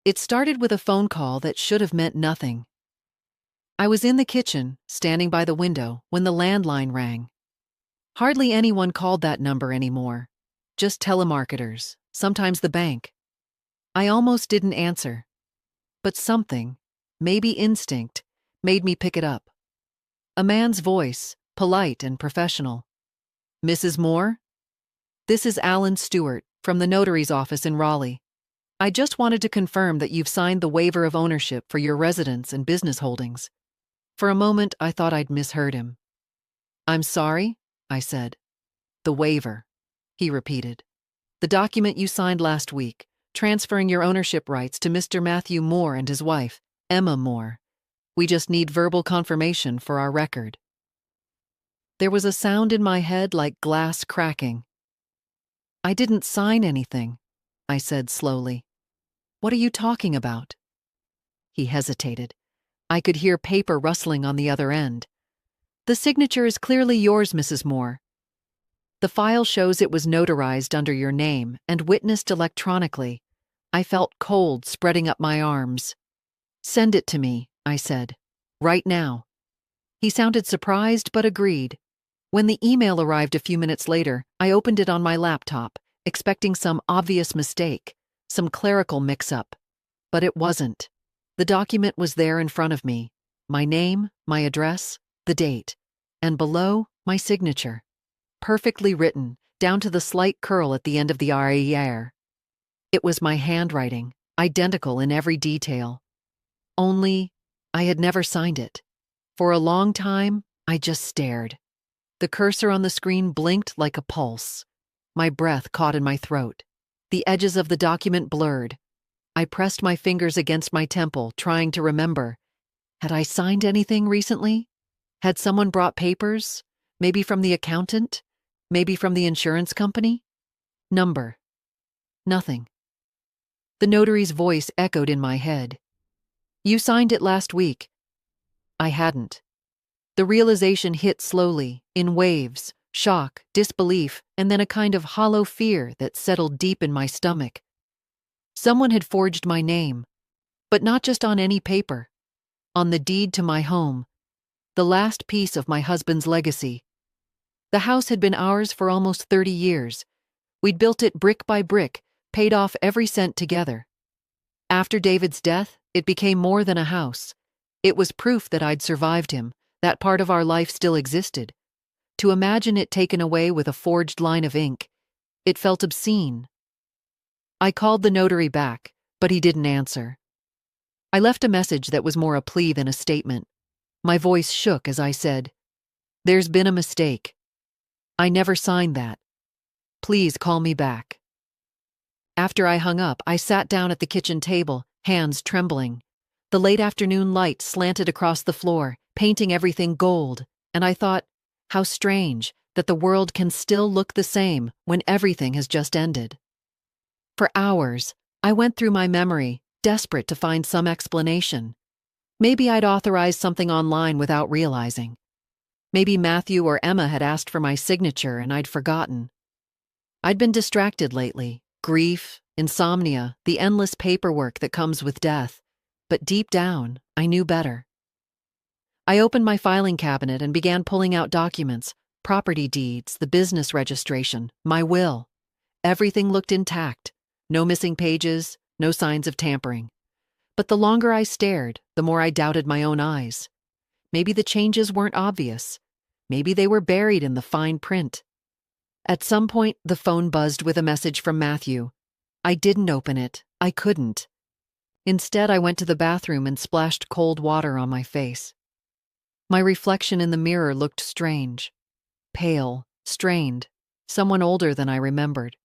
It started with a phone call that should have meant nothing. I was in the kitchen, standing by the window, when the landline rang. Hardly anyone called that number anymore. Just telemarketers, sometimes the bank. I almost didn't answer. But something, maybe instinct, made me pick it up. A man's voice, polite and professional. "Mrs. Moore? This is Alan Stewart, from the Notary's office in Raleigh. I just wanted to confirm that you've signed the waiver of ownership for your residence and business holdings." For a moment, I thought I'd misheard him. "I'm sorry," I said. "The waiver," he repeated. "The document you signed last week, transferring your ownership rights to Mr. Matthew Moore and his wife, Emma Moore. We just need verbal confirmation for our record." There was a sound in my head like glass cracking. "I didn't sign anything," I said slowly. "What are you talking about?" He hesitated. I could hear paper rustling on the other end. "The signature is clearly yours, Mrs. Moore. The file shows it was notarized under your name and witnessed electronically." I felt cold spreading up my arms. "Send it to me," I said. "Right now." He sounded surprised but agreed. When the email arrived a few minutes later, I opened it on my laptop, expecting some obvious mistake, some clerical mix-up. But it wasn't. The document was there in front of me. My name, my address, the date. And below, my signature. Perfectly written, down to the slight curl at the end of the RER. It was my handwriting, identical in every detail. Only, I had never signed it. For a long time, I just stared. The cursor on the screen blinked like a pulse. My breath caught in my throat. The edges of the document blurred. I pressed my fingers against my temple, trying to remember. Had I signed anything recently? Had someone brought papers? Maybe from the accountant? Maybe from the insurance company? Number. Nothing. The notary's voice echoed in my head. "You signed it last week." I hadn't. The realization hit slowly, in waves, shock, disbelief, and then a kind of hollow fear that settled deep in my stomach. Someone had forged my name, but not just on any paper. On the deed to my home, the last piece of my husband's legacy. The house had been ours for almost 30 years. We'd built it brick by brick, paid off every cent together. After David's death, it became more than a house. It was proof that I'd survived him, that part of our life still existed. To imagine it taken away with a forged line of ink, it felt obscene. I called the notary back, but he didn't answer. I left a message that was more a plea than a statement. My voice shook as I said, "There's been a mistake. I never signed that. Please call me back." After I hung up, I sat down at the kitchen table, hands trembling. The late afternoon light slanted across the floor, painting everything gold, and I thought, how strange that the world can still look the same when everything has just ended. For hours, I went through my memory, desperate to find some explanation. Maybe I'd authorized something online without realizing. Maybe Matthew or Emma had asked for my signature and I'd forgotten. I'd been distracted lately. Grief, insomnia, the endless paperwork that comes with death. But deep down, I knew better. I opened my filing cabinet and began pulling out documents, property deeds, the business registration, my will. Everything looked intact. No missing pages, no signs of tampering. But the longer I stared, the more I doubted my own eyes. Maybe the changes weren't obvious. Maybe they were buried in the fine print. At some point, the phone buzzed with a message from Matthew. I didn't open it. I couldn't. Instead, I went to the bathroom and splashed cold water on my face. My reflection in the mirror looked strange. Pale, strained, someone older than I remembered.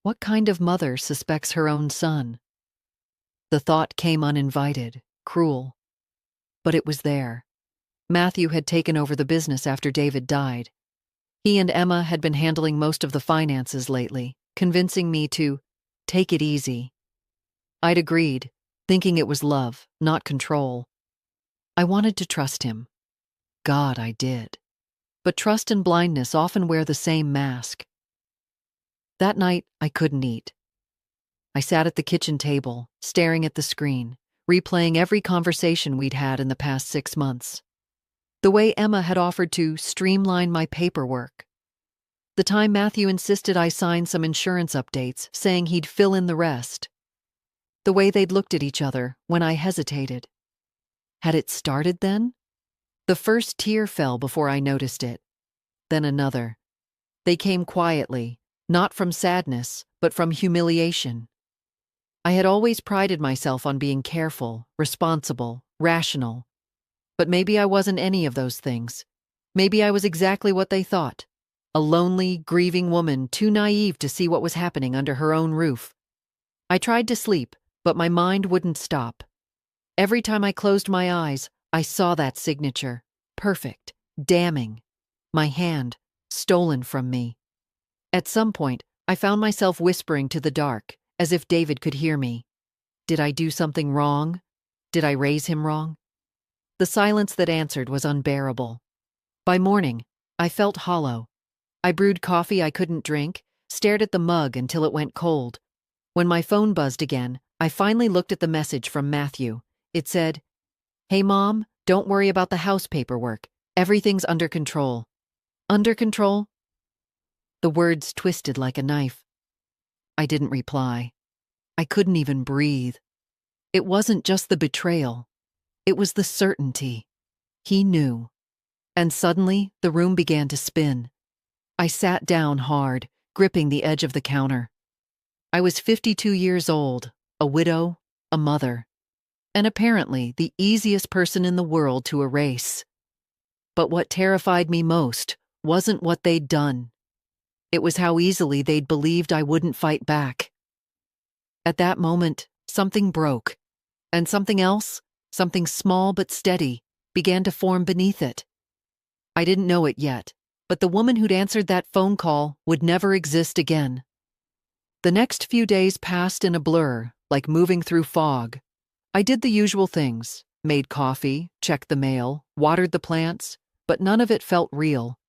What kind of mother suspects her own son? The thought came uninvited, cruel. But it was there. Matthew had taken over the business after David died. He and Emma had been handling most of the finances lately, convincing me to take it easy. I'd agreed, thinking it was love, not control. I wanted to trust him. God, I did. But trust and blindness often wear the same mask. That night, I couldn't eat. I sat at the kitchen table, staring at the screen, replaying every conversation we'd had in the past 6 months. The way Emma had offered to streamline my paperwork. The time Matthew insisted I sign some insurance updates, saying he'd fill in the rest. The way they'd looked at each other when I hesitated. Had it started then? The first tear fell before I noticed it. Then another. They came quietly, not from sadness, but from humiliation. I had always prided myself on being careful, responsible, rational. But maybe I wasn't any of those things. Maybe I was exactly what they thought. A lonely, grieving woman too naive to see what was happening under her own roof. I tried to sleep, but my mind wouldn't stop. Every time I closed my eyes, I saw that signature. Perfect. Damning. My hand. Stolen from me. At some point, I found myself whispering to the dark, as if David could hear me. Did I do something wrong? Did I raise him wrong? The silence that answered was unbearable. By morning, I felt hollow. I brewed coffee I couldn't drink, stared at the mug until it went cold. When my phone buzzed again, I finally looked at the message from Matthew. It said, "Hey Mom, don't worry about the house paperwork. Everything's under control." Under control? The words twisted like a knife. I didn't reply. I couldn't even breathe. It wasn't just the betrayal. It was the certainty. He knew. And suddenly, the room began to spin. I sat down hard, gripping the edge of the counter. I was 52 years old, a widow, a mother, and apparently the easiest person in the world to erase. But what terrified me most wasn't what they'd done. It was how easily they'd believed I wouldn't fight back. At that moment, something broke, and something else, something small but steady, began to form beneath it. I didn't know it yet, but the woman who'd answered that phone call would never exist again. The next few days passed in a blur, like moving through fog. I did the usual things, made coffee, checked the mail, watered the plants, but none of it felt real.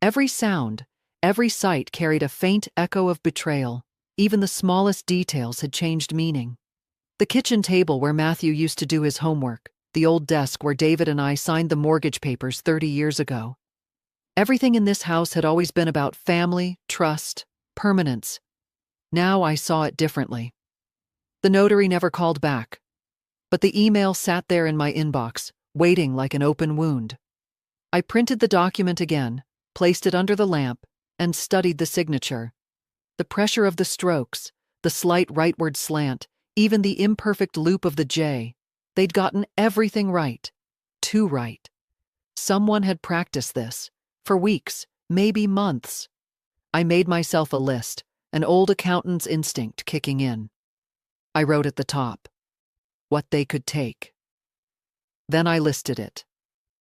Every sound, every sight carried a faint echo of betrayal. Even the smallest details had changed meaning. The kitchen table where Matthew used to do his homework, the old desk where David and I signed the mortgage papers 30 years ago. Everything in this house had always been about family, trust, permanence. Now I saw it differently. The notary never called back, but the email sat there in my inbox, waiting like an open wound. I printed the document again, placed it under the lamp, and studied the signature. The pressure of the strokes, the slight rightward slant, even the imperfect loop of the J. They'd gotten everything right. Too right. Someone had practiced this, for weeks, maybe months. I made myself a list, an old accountant's instinct kicking in. I wrote at the top, what they could take. Then I listed it.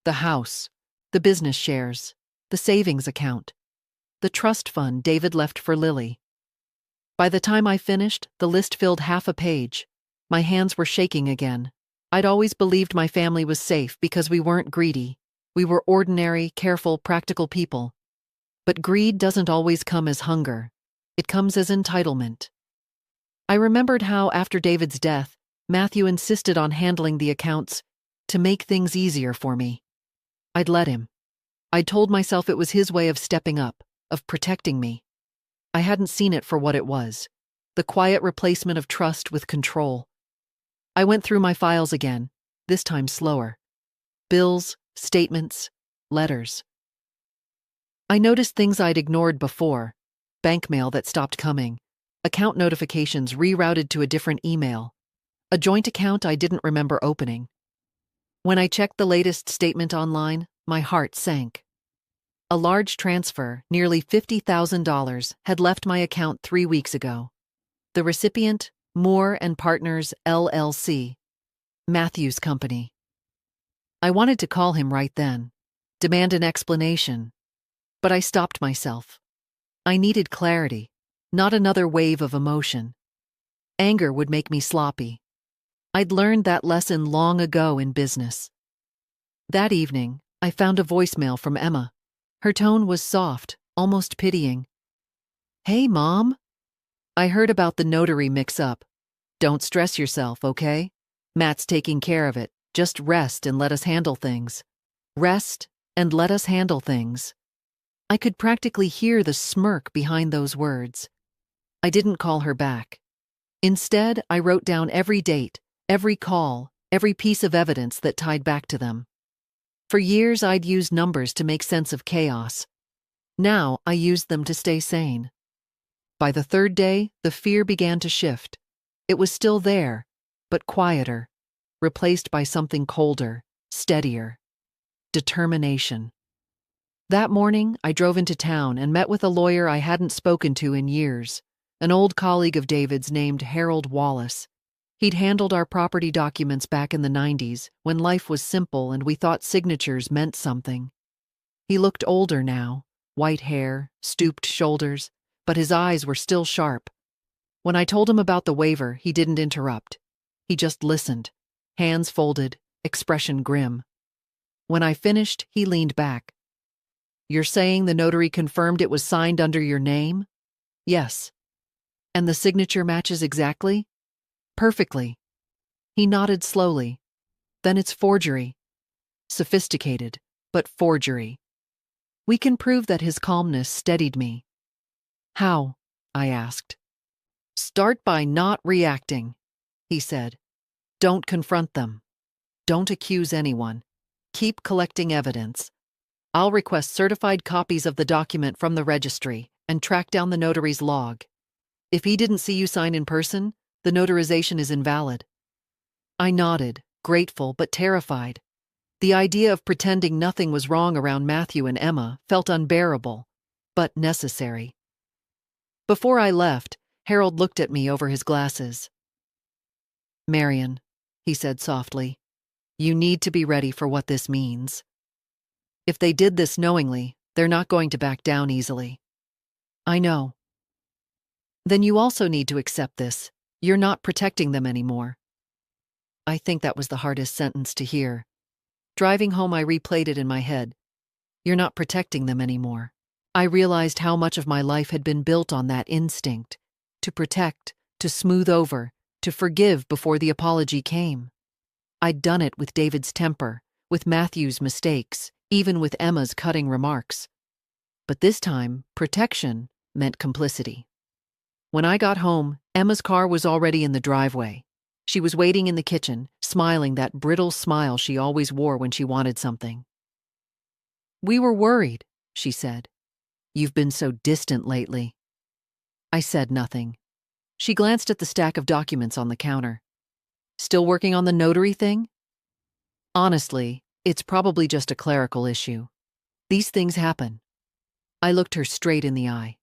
The house, the business shares, the savings account, the trust fund David left for Lily. By the time I finished, the list filled half a page. My hands were shaking again. I'd always believed my family was safe because we weren't greedy. We were ordinary, careful, practical people. But greed doesn't always come as hunger. It comes as entitlement. I remembered how, after David's death, Matthew insisted on handling the accounts to make things easier for me. I'd let him. I'd told myself it was his way of stepping up, of protecting me. I hadn't seen it for what it was, the quiet replacement of trust with control. I went through my files again, this time slower. Bills, statements, letters. I noticed things I'd ignored before, bank mail that stopped coming, account notifications rerouted to a different email, a joint account I didn't remember opening. When I checked the latest statement online, my heart sank. A large transfer, nearly $50,000, had left my account 3 weeks ago. The recipient, Moore and Partners, LLC, Matthew's company. I wanted to call him right then, demand an explanation, but I stopped myself. I needed clarity, not another wave of emotion. Anger would make me sloppy. I'd learned that lesson long ago in business. That evening, I found a voicemail from Emma. Her tone was soft, almost pitying. "Hey, Mom. I heard about the notary mix-up. Don't stress yourself, okay? Matt's taking care of it. Just rest and let us handle things. Rest and let us handle things. I could practically hear the smirk behind those words. I didn't call her back. Instead, I wrote down every date, every call, every piece of evidence that tied back to them. For years, I'd used numbers to make sense of chaos. Now, I used them to stay sane. By the third day, the fear began to shift. It was still there, but quieter, replaced by something colder, steadier. Determination. That morning, I drove into town and met with a lawyer I hadn't spoken to in years, an old colleague of David's named Harold Wallace. He'd handled our property documents back in the 90s, when life was simple and we thought signatures meant something. He looked older now, white hair, stooped shoulders, but his eyes were still sharp. When I told him about the waiver, he didn't interrupt. He just listened, hands folded, expression grim. When I finished, he leaned back. "You're saying the notary confirmed it was signed under your name?" "Yes." "And the signature matches exactly?" "Perfectly." He nodded slowly. "Then it's forgery." "Sophisticated, but forgery." We can prove that. His calmness steadied me. "How?" I asked. "Start by not reacting," he said. "Don't confront them. Don't accuse anyone. Keep collecting evidence. I'll request certified copies of the document from the registry and track down the notary's log. If he didn't see you sign in person, the notarization is invalid." I nodded, grateful but terrified. The idea of pretending nothing was wrong around Matthew and Emma felt unbearable, but necessary. Before I left, Harold looked at me over his glasses. "Marion," he said softly, "you need to be ready for what this means. If they did this knowingly, they're not going to back down easily." "I know." "Then you also need to accept this. You're not protecting them anymore." I think that was the hardest sentence to hear. Driving home, I replayed it in my head. You're not protecting them anymore. I realized how much of my life had been built on that instinct. To protect, to smooth over, to forgive before the apology came. I'd done it with David's temper, with Matthew's mistakes, even with Emma's cutting remarks. But this time, protection meant complicity. When I got home, Emma's car was already in the driveway. She was waiting in the kitchen, smiling that brittle smile she always wore when she wanted something. "We were worried," she said. "You've been so distant lately." I said nothing. She glanced at the stack of documents on the counter. "Still working on the notary thing?" "Honestly, it's probably just a clerical issue. These things happen." I looked her straight in the eye.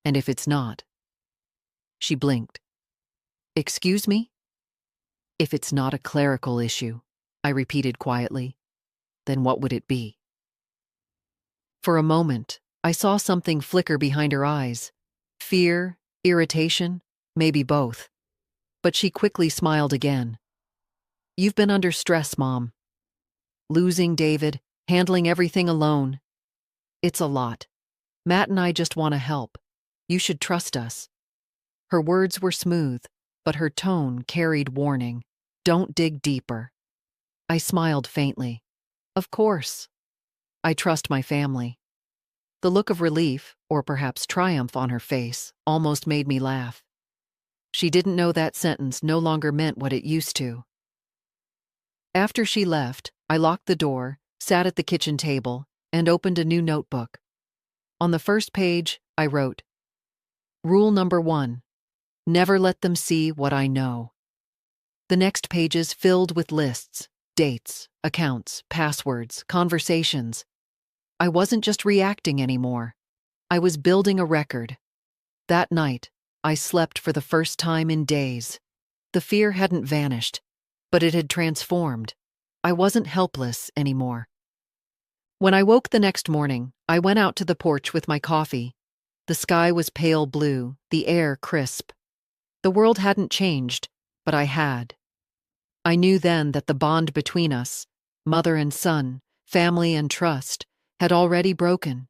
"And if it's not?" She blinked. "Excuse me?" "If it's not a clerical issue," I repeated quietly, "then what would it be?" For a moment, I saw something flicker behind her eyes. Fear, irritation, maybe both. But she quickly smiled again. "You've been under stress, Mom. Losing David, handling everything alone. It's a lot. Matt and I just want to help. You should trust us." Her words were smooth, but her tone carried warning. "Don't dig deeper." I smiled faintly. "Of course. I trust my family." The look of relief, or perhaps triumph on her face, almost made me laugh. She didn't know that sentence no longer meant what it used to. After she left, I locked the door, sat at the kitchen table, and opened a new notebook. On the first page, I wrote, "Rule number 1, never let them see what I know." The next pages filled with lists, dates, accounts, passwords, conversations. I wasn't just reacting anymore. I was building a record. That night, I slept for the first time in days. The fear hadn't vanished, but it had transformed. I wasn't helpless anymore. When I woke the next morning, I went out to the porch with my coffee. The sky was pale blue, the air crisp. The world hadn't changed, but I had. I knew then that the bond between us, mother and son, family and trust, had already broken.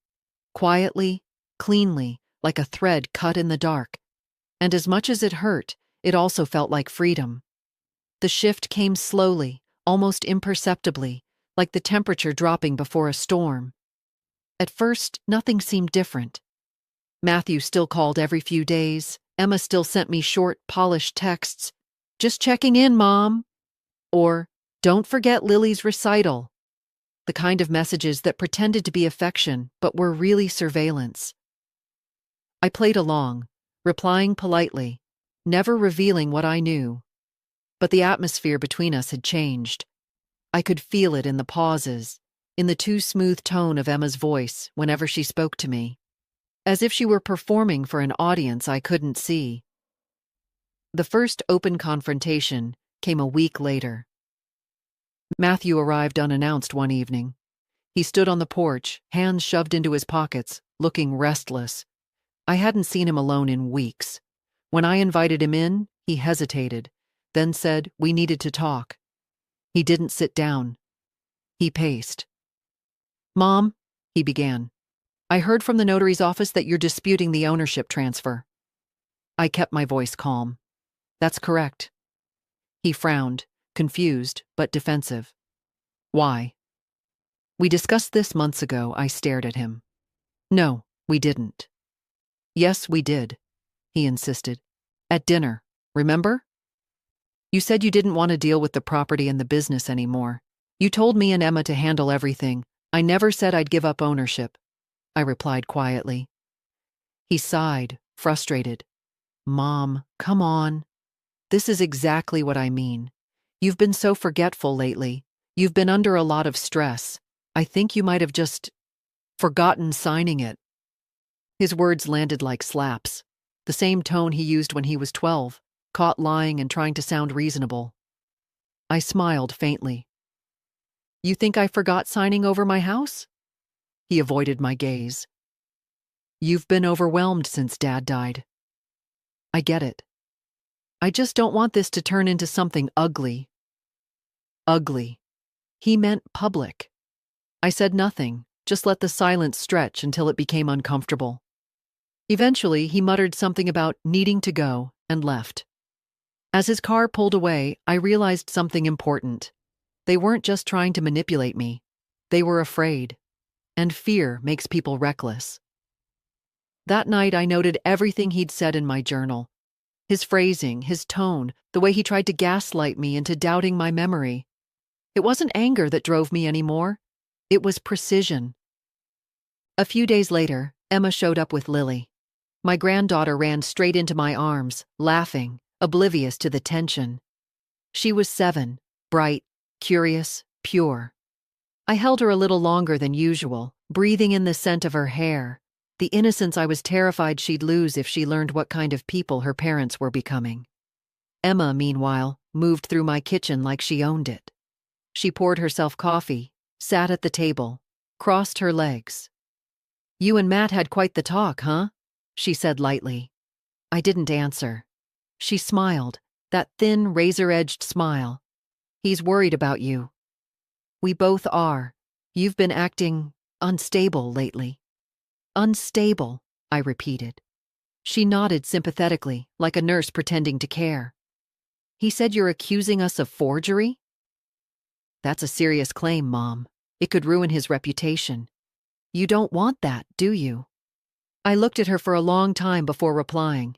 Quietly, cleanly, like a thread cut in the dark. And as much as it hurt, it also felt like freedom. The shift came slowly, almost imperceptibly, like the temperature dropping before a storm. At first, nothing seemed different. Matthew still called every few days. Emma still sent me short, polished texts. "Just checking in, Mom." Or, "Don't forget Lily's recital." The kind of messages that pretended to be affection, but were really surveillance. I played along, replying politely, never revealing what I knew. But the atmosphere between us had changed. I could feel it in the pauses, in the too smooth tone of Emma's voice whenever she spoke to me, as if she were performing for an audience I couldn't see. The first open confrontation came a week later. Matthew arrived unannounced one evening. He stood on the porch, hands shoved into his pockets, looking restless. I hadn't seen him alone in weeks. When I invited him in, he hesitated, then said we needed to talk. He didn't sit down. He paced. "Mom," he began, "I heard from the notary's office that you're disputing the ownership transfer." I kept my voice calm. "That's correct." He frowned, confused but defensive. "Why?" "We discussed this months ago." I stared at him. "No, we didn't." "Yes, we did," he insisted. "At dinner, remember? You said you didn't want to deal with the property and the business anymore. You told me and Emma to handle everything. I never said I'd give up ownership," I replied quietly. He sighed, frustrated. "Mom, come on. This is exactly what I mean. You've been so forgetful lately. You've been under a lot of stress. I think you might have just forgotten signing it." His words landed like slaps, the same tone he used when he was 12, caught lying and trying to sound reasonable. I smiled faintly. "You think I forgot signing over my house?" He avoided my gaze. "You've been overwhelmed since Dad died." "I get it. I just don't want this to turn into something ugly." Ugly. He meant public. I said nothing, just let the silence stretch until it became uncomfortable. Eventually, he muttered something about needing to go and left. As his car pulled away, I realized something important. They weren't just trying to manipulate me. They were afraid. And fear makes people reckless. That night, I noted everything he'd said in my journal. His phrasing, his tone, the way he tried to gaslight me into doubting my memory. It wasn't anger that drove me anymore. It was precision. A few days later, Emma showed up with Lily. My granddaughter ran straight into my arms, laughing, oblivious to the tension. She was 7, bright, curious, pure. I held her a little longer than usual, breathing in the scent of her hair, the innocence I was terrified she'd lose if she learned what kind of people her parents were becoming. Emma, meanwhile, moved through my kitchen like she owned it. She poured herself coffee, sat at the table, crossed her legs. "You and Matt had quite the talk, huh?" she said lightly. I didn't answer. She smiled, that thin, razor-edged smile. "He's worried about you." "We both are. You've been acting unstable lately." "Unstable," I repeated. She nodded sympathetically, like a nurse pretending to care. "He said you're accusing us of forgery?" "That's a serious claim, Mom. It could ruin his reputation. You don't want that, do you?" I looked at her for a long time before replying.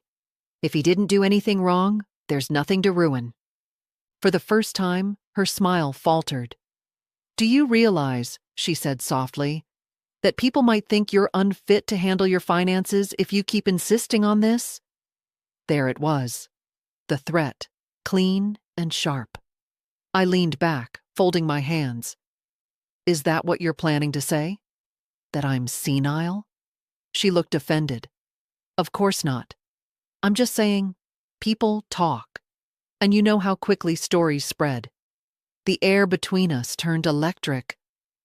If he didn't do anything wrong, there's nothing to ruin. For the first time, her smile faltered. "Do you realize," she said softly, "that people might think you're unfit to handle your finances if you keep insisting on this?" There it was. The threat, clean and sharp. I leaned back, folding my hands. "Is that what you're planning to say? That I'm senile?" She looked offended. "Of course not. I'm just saying, people talk. And you know how quickly stories spread." The air between us turned electric.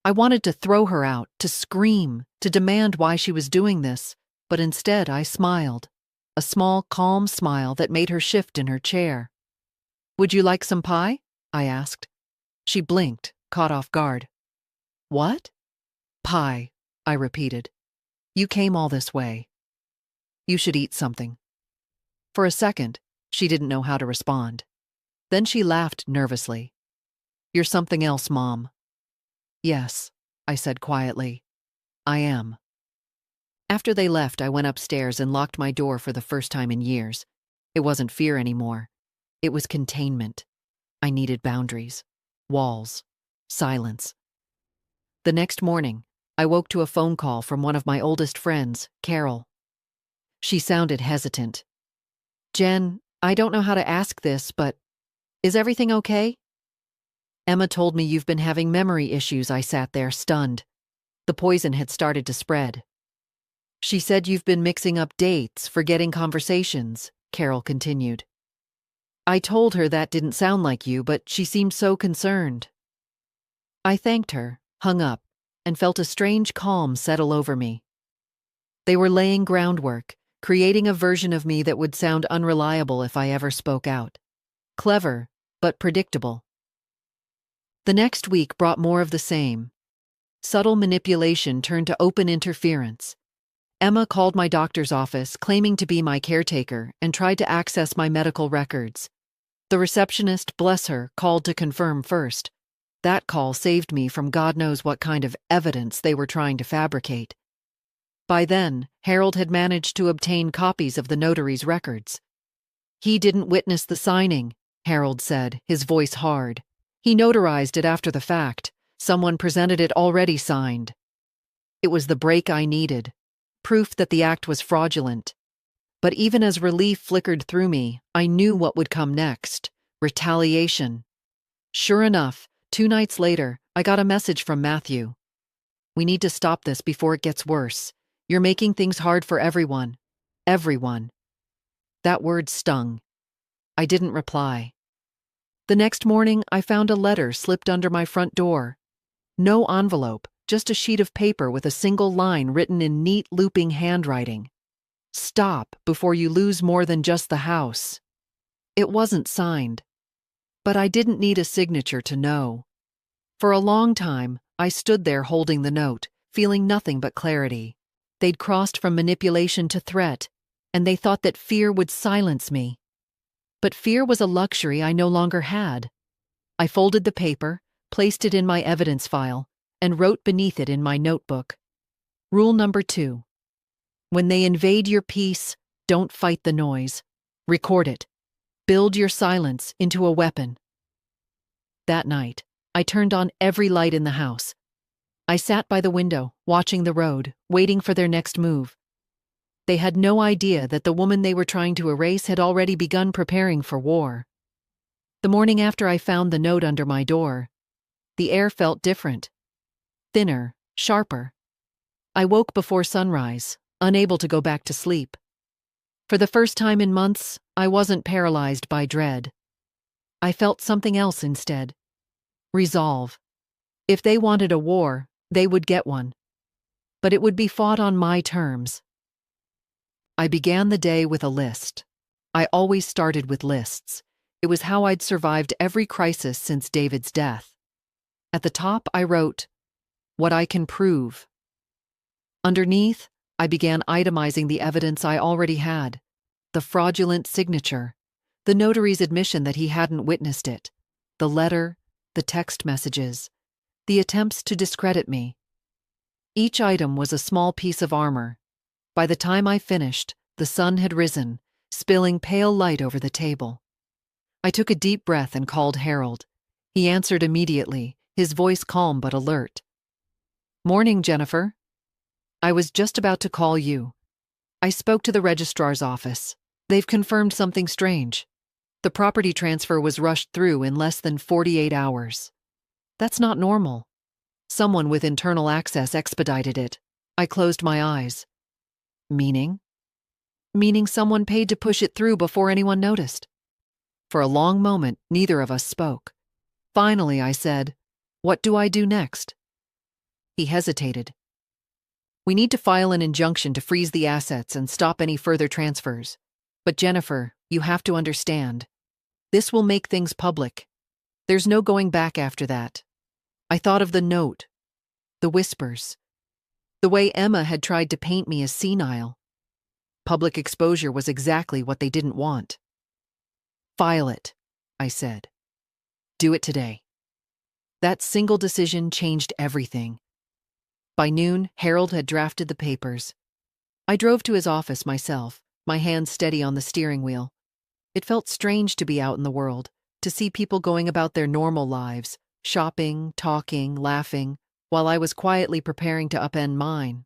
I wanted to throw her out, to scream, to demand why she was doing this, but instead I smiled. A small, calm smile that made her shift in her chair. "Would you like some pie?" I asked. She blinked, caught off guard. "What?" "Pie," I repeated. "You came all this way. You should eat something." For a second, She didn't know how to respond. Then she laughed nervously. "You're something else, Mom." "Yes," I said quietly. "I am." After they left, I went upstairs and locked my door for the first time in years. It wasn't fear anymore. It was containment. I needed boundaries, walls, silence. The next morning, I woke to a phone call from one of my oldest friends, Carol. She sounded hesitant. "Jen, I don't know how to ask this, but is everything okay?" "Emma told me you've been having memory issues." I sat there, stunned. The poison had started to spread. "She said you've been mixing up dates, forgetting conversations," Carol continued. "I told her that didn't sound like you, but she seemed so concerned." I thanked her, hung up, and felt a strange calm settle over me. They were laying groundwork, creating a version of me that would sound unreliable if I ever spoke out. Clever, but predictable. The next week brought more of the same. Subtle manipulation turned to open interference. Emma called my doctor's office, claiming to be my caretaker, and tried to access my medical records. The receptionist, bless her, called to confirm first. That call saved me from God knows what kind of evidence they were trying to fabricate. By then, Harold had managed to obtain copies of the notary's records. "He didn't witness the signing," Harold said, his voice hard. "He notarized it after the fact. Someone presented it already signed." It was the break I needed. Proof that the act was fraudulent. But even as relief flickered through me, I knew what would come next. Retaliation. Sure enough, 2 nights later, I got a message from Matthew. "We need to stop this before it gets worse. You're making things hard for everyone." Everyone. That word stung. I didn't reply. The next morning, I found a letter slipped under my front door. No envelope, just a sheet of paper with a single line written in neat, looping handwriting. "Stop before you lose more than just the house." It wasn't signed. But I didn't need a signature to know. For a long time, I stood there holding the note, feeling nothing but clarity. They'd crossed from manipulation to threat, and they thought that fear would silence me. But fear was a luxury I no longer had. I folded the paper, placed it in my evidence file, and wrote beneath it in my notebook. Rule number 2. When they invade your peace, don't fight the noise. Record it. Build your silence into a weapon. That night, I turned on every light in the house. I sat by the window, watching the road, waiting for their next move. They had no idea that the woman they were trying to erase had already begun preparing for war. The morning after I found the note under my door, the air felt different. Thinner, sharper. I woke before sunrise, unable to go back to sleep. For the first time in months, I wasn't paralyzed by dread. I felt something else instead. Resolve. If they wanted a war, they would get one. But it would be fought on my terms. I began the day with a list. I always started with lists. It was how I'd survived every crisis since David's death. At the top, I wrote, "What I can prove." Underneath, I began itemizing the evidence I already had. The fraudulent signature, the notary's admission that he hadn't witnessed it, the letter, the text messages, the attempts to discredit me. Each item was a small piece of armor. By the time I finished, the sun had risen, spilling pale light over the table. I took a deep breath and called Harold. He answered immediately, his voice calm but alert. "Morning, Jennifer. I was just about to call you. I spoke to the registrar's office. They've confirmed something strange. The property transfer was rushed through in less than 48 hours. That's not normal. Someone with internal access expedited it." I closed my eyes. "Meaning?" "Meaning someone paid to push it through before anyone noticed." For a long moment, neither of us spoke. Finally, I said, "What do I do next?" He hesitated. "We need to file an injunction to freeze the assets and stop any further transfers. But Jennifer, you have to understand. This will make things public. There's no going back after that." I thought of the note, the whispers, the way Emma had tried to paint me as senile. Public exposure was exactly what they didn't want. File it, I said. Do it today. That single decision changed everything. By noon, Harold had drafted the papers. I drove to his office myself, my hands steady on the steering wheel. It felt strange to be out in the world, to see people going about their normal lives, shopping, talking, laughing, while I was quietly preparing to upend mine.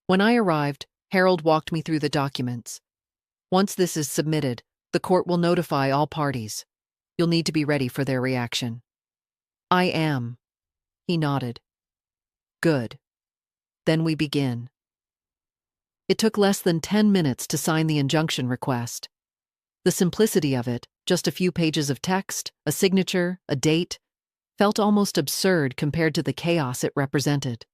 When I arrived, Harold walked me through the documents. Once this is submitted, the court will notify all parties. You'll need to be ready for their reaction. I am. He nodded. Good. Then we begin. It took less than 10 minutes to sign the injunction request. The simplicity of it, just a few pages of text, a signature, a date, felt almost absurd compared to the chaos it represented.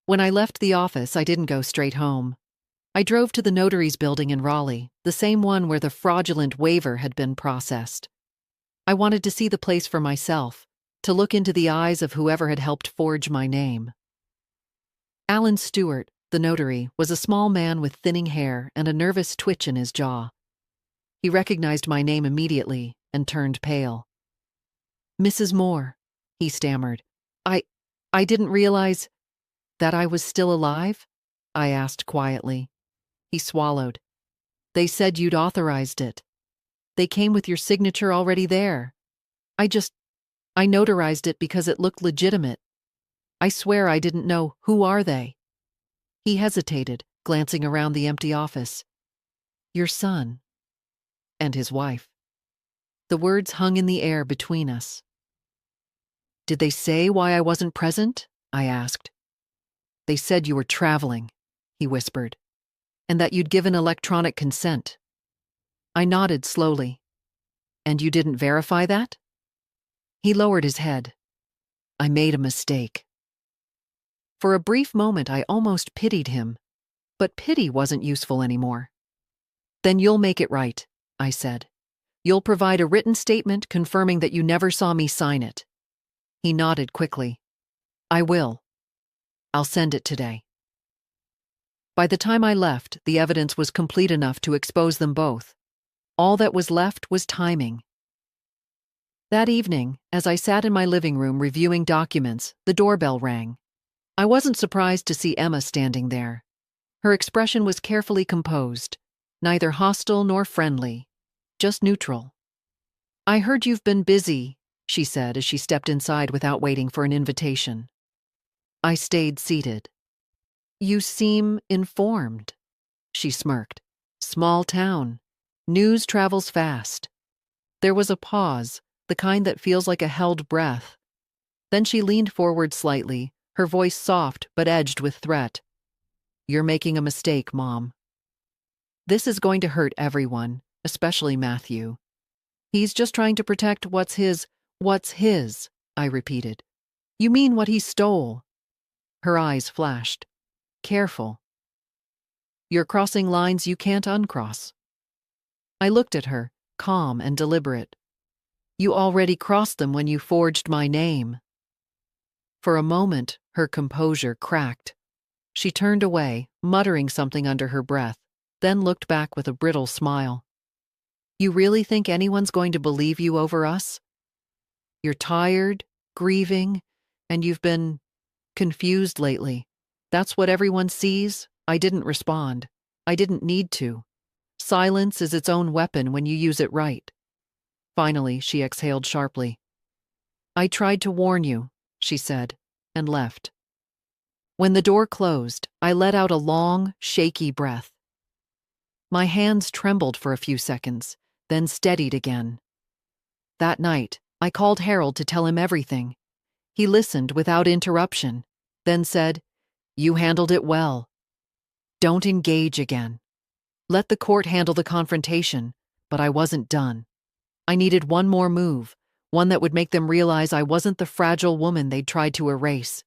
When I left the office, I didn't go straight home. I drove to the Notary's building in Raleigh, the same one where the fraudulent waiver had been processed. I wanted to see the place for myself, to look into the eyes of whoever had helped forge my name. Alan Stewart, the notary, was a small man with thinning hair and a nervous twitch in his jaw. He recognized my name immediately and turned pale. "Mrs. Moore," he stammered. I didn't realize that I was still alive?" I asked quietly. He swallowed. "They said you'd authorized it. They came with your signature already there. I notarized it because it looked legitimate. I swear I didn't know. Who are they?" He hesitated, glancing around the empty office. "Your son. And his wife." The words hung in the air between us. "Did they say why I wasn't present?" I asked. "They said you were traveling," he whispered, "and that you'd given electronic consent." I nodded slowly. "And you didn't verify that?" He lowered his head. "I made a mistake." For a brief moment, I almost pitied him, but pity wasn't useful anymore. "Then you'll make it right," I said. "You'll provide a written statement confirming that you never saw me sign it." He nodded quickly. "I will. I'll send it today." By the time I left, the evidence was complete enough to expose them both. All that was left was timing. That evening, as I sat in my living room reviewing documents, the doorbell rang. I wasn't surprised to see Emma standing there. Her expression was carefully composed, neither hostile nor friendly, just neutral. "I heard you've been busy," she said as she stepped inside without waiting for an invitation. I stayed seated. "You seem informed," she smirked. "Small town. News travels fast." There was a pause, the kind that feels like a held breath. Then she leaned forward slightly, her voice soft but edged with threat. "You're making a mistake, Mom. This is going to hurt everyone, especially Matthew. He's just trying to protect what's his, I repeated. "You mean what he stole?" Her eyes flashed. "Careful. You're crossing lines you can't uncross." I looked at her, calm and deliberate. "You already crossed them when you forged my name." For a moment, her composure cracked. She turned away, muttering something under her breath, then looked back with a brittle smile. "You really think anyone's going to believe you over us? You're tired, grieving, and you've been confused lately. That's what everyone sees." I didn't respond. I didn't need to. Silence is its own weapon when you use it right. Finally, she exhaled sharply. "I tried to warn you," she said, and left. When the door closed, I let out a long, shaky breath. My hands trembled for a few seconds, then steadied again. That night, I called Harold to tell him everything. He listened without interruption, then said, "You handled it well. Don't engage again. Let the court handle the confrontation," but I wasn't done. I needed one more move, one that would make them realize I wasn't the fragile woman they'd tried to erase.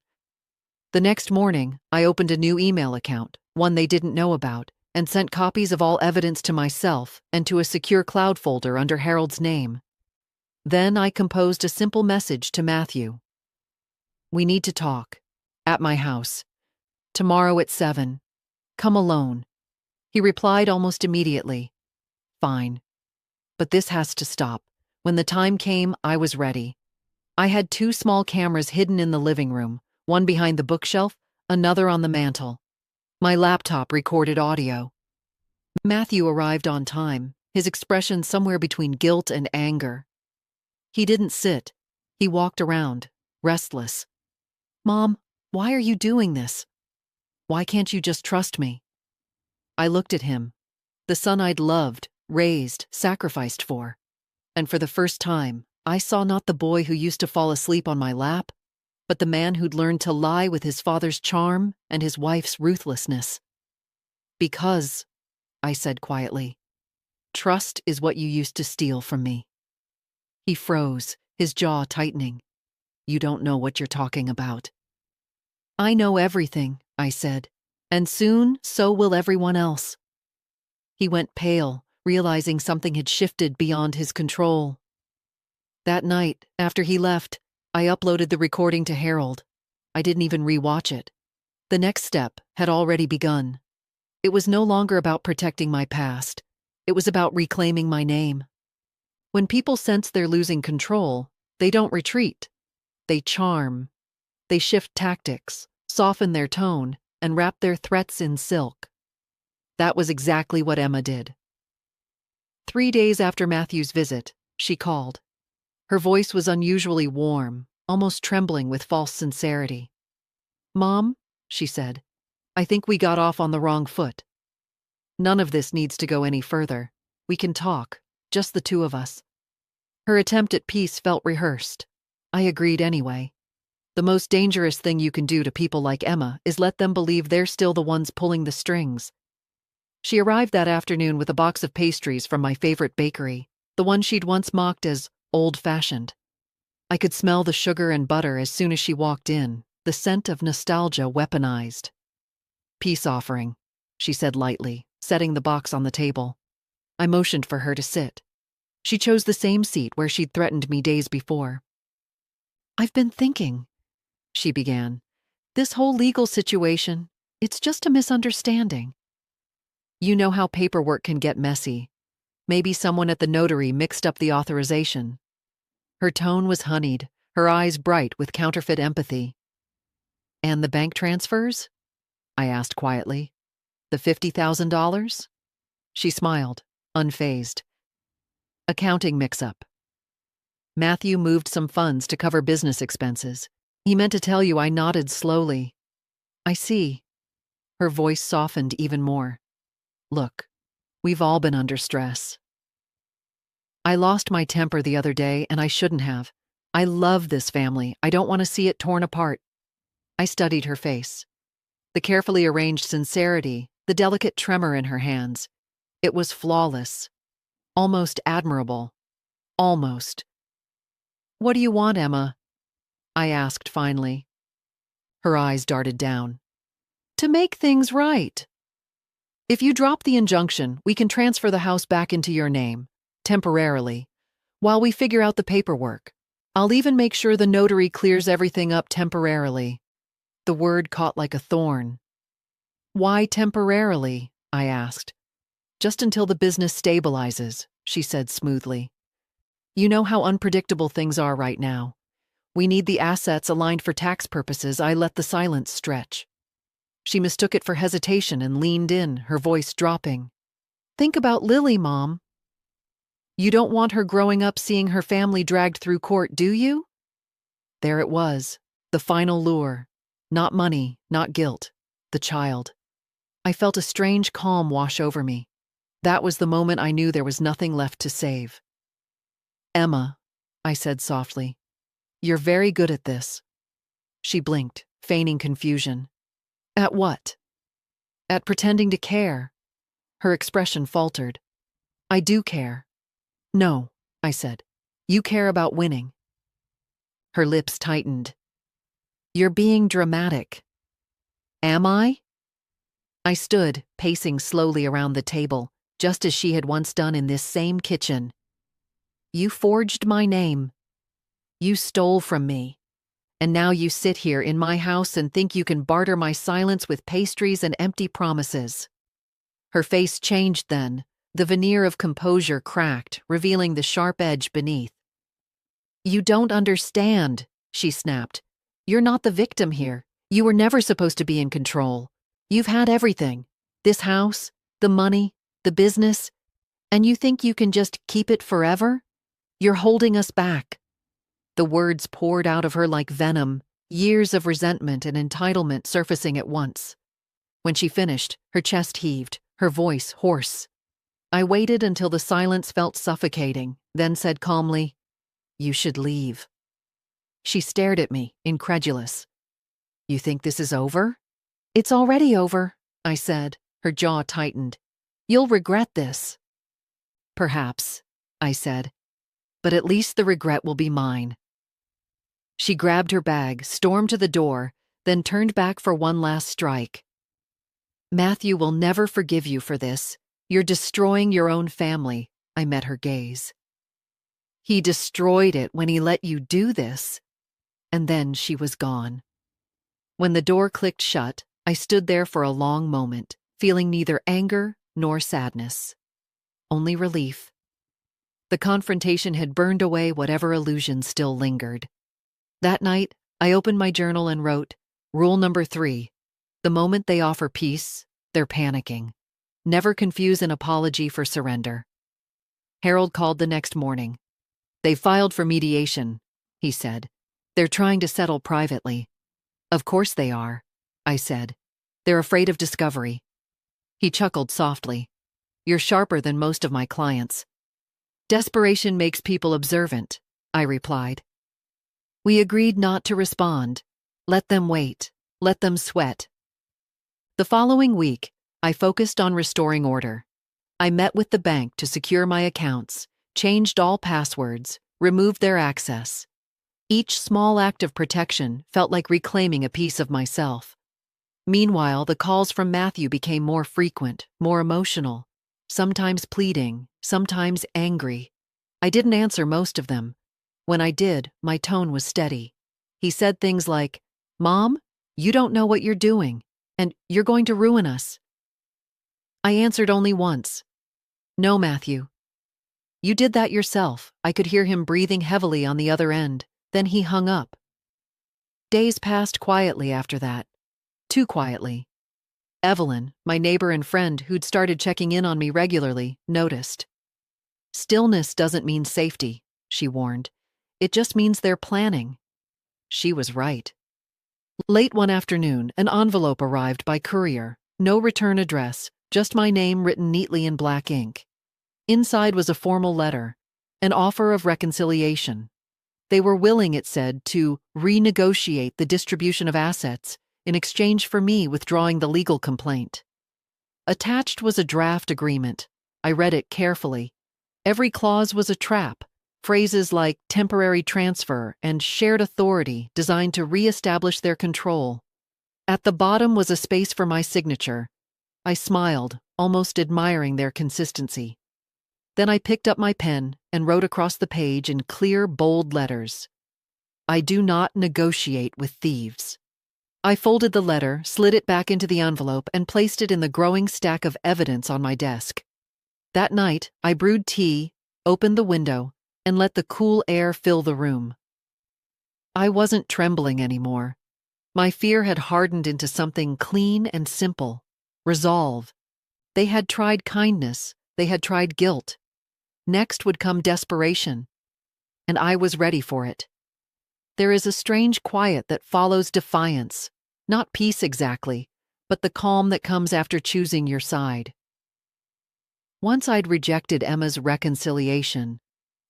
The next morning, I opened a new email account, one they didn't know about, and sent copies of all evidence to myself and to a secure cloud folder under Harold's name. Then I composed a simple message to Matthew. "We need to talk. At my house. Tomorrow at 7. Come alone." He replied almost immediately. "Fine." But this has to stop. When the time came, I was ready. I had 2 small cameras hidden in the living room, one behind the bookshelf, another on the mantel. My laptop recorded audio. Matthew arrived on time, his expression somewhere between guilt and anger. He didn't sit. He walked around, restless. "Mom, why are you doing this? Why can't you just trust me?" I looked at him, the son I'd loved, raised, sacrificed for. And for the first time, I saw not the boy who used to fall asleep on my lap, but the man who'd learned to lie with his father's charm and his wife's ruthlessness. "Because," I said quietly, "trust is what you used to steal from me." He froze, his jaw tightening. "You don't know what you're talking about." "I know everything," I said, "and soon so will everyone else." He went pale, realizing something had shifted beyond his control. That night, after he left, I uploaded the recording to Harold. I didn't even re-watch it. The next step had already begun. It was no longer about protecting my past. It was about reclaiming my name. When people sense they're losing control, they don't retreat. They charm. They shift tactics, soften their tone, and wrap their threats in silk. That was exactly what Emma did. 3 days after Matthew's visit, she called. Her voice was unusually warm, almost trembling with false sincerity. "Mom," she said, "I think we got off on the wrong foot. None of this needs to go any further. We can talk, just the 2 of us." Her attempt at peace felt rehearsed. I agreed anyway. The most dangerous thing you can do to people like Emma is let them believe they're still the ones pulling the strings. She arrived that afternoon with a box of pastries from my favorite bakery, the one she'd once mocked as old-fashioned. I could smell the sugar and butter as soon as she walked in, the scent of nostalgia weaponized. "Peace offering," she said lightly, setting the box on the table. I motioned for her to sit. She chose the same seat where she'd threatened me days before. "I've been thinking," she began. "This whole legal situation, it's just a misunderstanding. You know how paperwork can get messy. Maybe someone at the Notary mixed up the authorization." Her tone was honeyed, her eyes bright with counterfeit empathy. "And the bank transfers?" I asked quietly. "The $50,000? She smiled, unfazed. "Accounting mix-up. Matthew moved some funds to cover business expenses. He meant to tell you." I nodded slowly. "I see." Her voice softened even more. "Look, we've all been under stress. I lost my temper the other day, and I shouldn't have. I love this family. I don't want to see it torn apart." I studied her face. The carefully arranged sincerity, the delicate tremor in her hands. It was flawless. Almost admirable. Almost. "What do you want, Emma?" I asked finally. Her eyes darted down. "To make things right. If you drop the injunction, we can transfer the house back into your name, temporarily, while we figure out the paperwork. I'll even make sure the Notary clears everything up temporarily." The word caught like a thorn. "Why temporarily?" I asked. "Just until the business stabilizes," she said smoothly. "You know how unpredictable things are right now. We need the assets aligned for tax purposes." I let the silence stretch. She mistook it for hesitation and leaned in, her voice dropping. "Think about Lily, Mom. You don't want her growing up seeing her family dragged through court, do you?" There it was, the final lure. Not money, not guilt. The child. I felt a strange calm wash over me. That was the moment I knew there was nothing left to save. "Emma," I said softly, "you're very good at this." She blinked, feigning confusion. "At what?" "At pretending to care." Her expression faltered. "I do care." "No," I said. "You care about winning." Her lips tightened. "You're being dramatic." "Am I?" I stood, pacing slowly around the table, just as she had once done in this same kitchen. "You forged my name. You stole from me. And now you sit here in my house and think you can barter my silence with pastries and empty promises." Her face changed then, The veneer of composure cracked, revealing the sharp edge beneath. "You don't understand," she snapped. "You're not the victim here. You were never supposed to be in control. You've had everything. This house, the money, the business, and you think you can just keep it forever? You're holding us back." The words poured out of her like venom, years of resentment and entitlement surfacing at once. When she finished, her chest heaved, her voice hoarse. I waited until the silence felt suffocating, then said calmly, "You should leave." She stared at me, incredulous. "You think this is over?" "It's already over," I said, her jaw tightened. "You'll regret this." "Perhaps," I said, "but at least the regret will be mine." She grabbed her bag, stormed to the door, then turned back for one last strike. "Matthew will never forgive you for this. You're destroying your own family," I met her gaze. "He destroyed it when he let you do this." And then she was gone. When the door clicked shut, I stood there for a long moment, feeling neither anger nor sadness. Only relief. The confrontation had burned away whatever illusion still lingered. That night, I opened my journal and wrote, "Rule number 3, the moment they offer peace, they're panicking. Never confuse an apology for surrender." Harold called the next morning. "They filed for mediation," he said. "They're trying to settle privately." "Of course they are," I said. "They're afraid of discovery." He chuckled softly. "You're sharper than most of my clients." "Desperation makes people observant," I replied. We agreed not to respond. Let them wait. Let them sweat. The following week, I focused on restoring order. I met with the bank to secure my accounts, changed all passwords, removed their access. Each small act of protection felt like reclaiming a piece of myself. Meanwhile, the calls from Matthew became more frequent, more emotional, sometimes pleading, sometimes angry. I didn't answer most of them. When I did, my tone was steady. He said things like, "Mom, you don't know what you're doing, and you're going to ruin us." I answered only once. "No, Matthew." "You did that yourself." I could hear him breathing heavily on the other end. Then he hung up. Days passed quietly after that. Too quietly. Evelyn, my neighbor and friend who'd started checking in on me regularly, noticed. "Stillness doesn't mean safety," she warned. "It just means they're planning." She was right. Late one afternoon, an envelope arrived by courier. No return address, just my name written neatly in black ink. Inside was a formal letter, an offer of reconciliation. They were willing, it said, to renegotiate the distribution of assets in exchange for me withdrawing the legal complaint. Attached was a draft agreement. I read it carefully. Every clause was a trap. Phrases like temporary transfer and shared authority designed to re-establish their control. At the bottom was a space for my signature. I smiled, almost admiring their consistency. Then I picked up my pen and wrote across the page in clear, bold letters, "I do not negotiate with thieves." I folded the letter, slid it back into the envelope, and placed it in the growing stack of evidence on my desk. That night, I brewed tea, opened the window, and let the cool air fill the room. I wasn't trembling anymore. My fear had hardened into something clean and simple. Resolve. They had tried kindness. They had tried guilt. Next would come desperation. And I was ready for it. There is a strange quiet that follows defiance. Not peace exactly, but the calm that comes after choosing your side. Once I'd rejected Emma's reconciliation,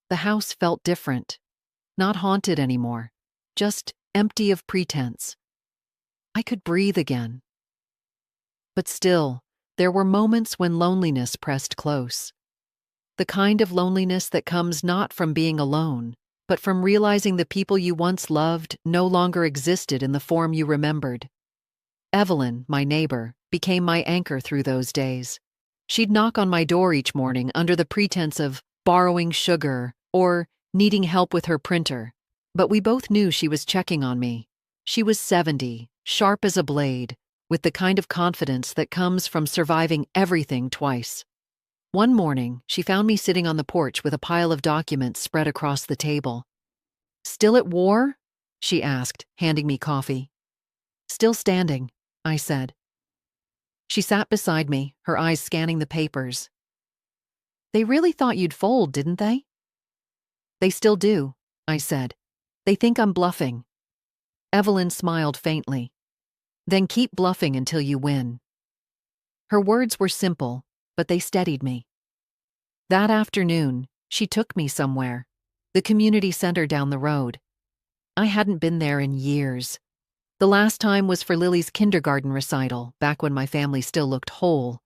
the house felt different. Not haunted anymore, just empty of pretense. I could breathe again. But still, there were moments when loneliness pressed close. The kind of loneliness that comes not from being alone, but from realizing the people you once loved no longer existed in the form you remembered. Evelyn, my neighbor, became my anchor through those days. She'd knock on my door each morning under the pretense of borrowing sugar or needing help with her printer, but we both knew she was checking on me. She was 70, sharp as a blade, with the kind of confidence that comes from surviving everything twice. One morning, she found me sitting on the porch with a pile of documents spread across the table. "Still at war?" she asked, handing me coffee. "Still standing," I said. She sat beside me, her eyes scanning the papers. "They really thought you'd fold, didn't they?" "They still do," I said. "They think I'm bluffing." Evelyn smiled faintly. "Then keep bluffing until you win." Her words were simple, but they steadied me. That afternoon, she took me somewhere, the community center down the road. I hadn't been there in years. The last time was for Lily's kindergarten recital, back when my family still looked whole.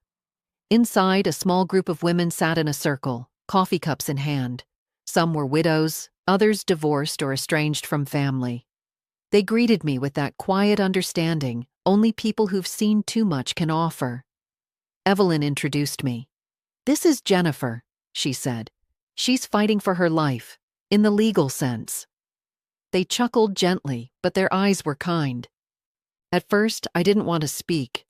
Inside, a small group of women sat in a circle, coffee cups in hand. Some were widows, others divorced or estranged from family. They greeted me with that quiet understanding only people who've seen too much can offer. Evelyn introduced me. "This is Jennifer," she said. "She's fighting for her life, in the legal sense." They chuckled gently, but their eyes were kind. At first, I didn't want to speak.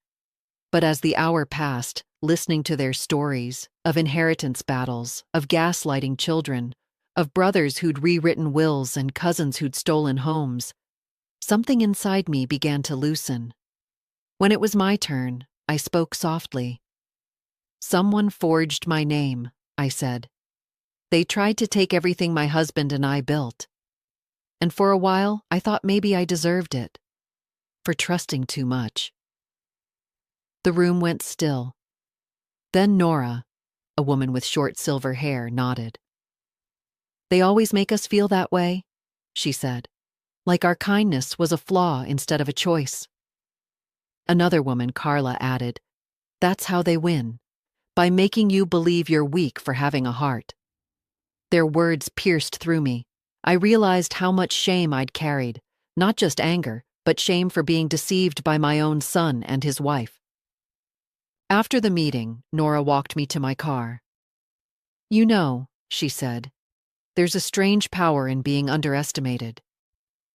But as the hour passed, listening to their stories of inheritance battles, of gaslighting children, of brothers who'd rewritten wills and cousins who'd stolen homes, something inside me began to loosen. When it was my turn, I spoke softly. "Someone forged my name," I said. "They tried to take everything my husband and I built. And for a while, I thought maybe I deserved it, for trusting too much." The room went still. Then Nora, a woman with short silver hair, nodded. "They always make us feel that way," she said, "like our kindness was a flaw instead of a choice." Another woman, Carla, added, "That's how they win, by making you believe you're weak for having a heart." Their words pierced through me. I realized how much shame I'd carried, not just anger, but shame for being deceived by my own son and his wife. After the meeting, Nora walked me to my car. "You know," she said, "there's a strange power in being underestimated.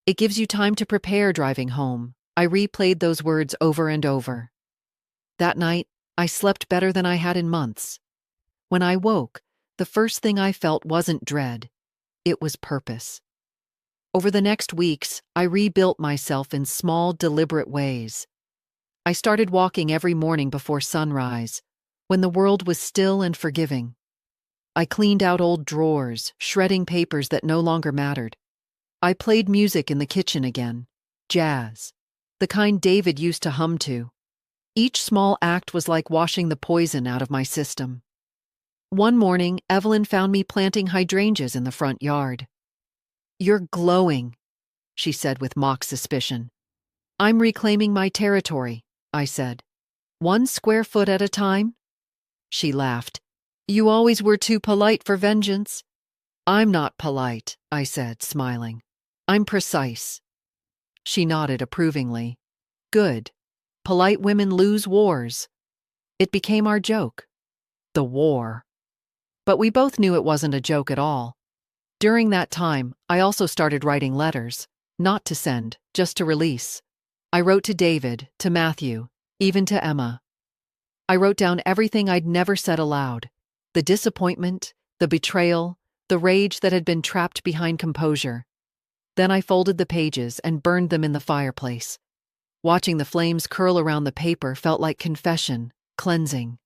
It gives you time to prepare driving home." I replayed those words over and over. That night, I slept better than I had in months. When I woke, the first thing I felt wasn't dread. It was purpose. Over the next weeks, I rebuilt myself in small, deliberate ways. I started walking every morning before sunrise, when the world was still and forgiving. I cleaned out old drawers, shredding papers that no longer mattered. I played music in the kitchen again, jazz, the kind David used to hum to. Each small act was like washing the poison out of my system. One morning, Evelyn found me planting hydrangeas in the front yard. "You're glowing," she said with mock suspicion. "I'm reclaiming my territory," I said. "1 square foot at a time?" She laughed. "You always were too polite for vengeance." "I'm not polite," I said, smiling. "I'm precise." She nodded approvingly. "Good. Polite women lose wars." It became our joke. The war. But we both knew it wasn't a joke at all. During that time, I also started writing letters. Not to send, just to release. I wrote to David, to Matthew, even to Emma. I wrote down everything I'd never said aloud. The disappointment, the betrayal, the rage that had been trapped behind composure. Then I folded the pages and burned them in the fireplace. Watching the flames curl around the paper felt like confession, cleansing.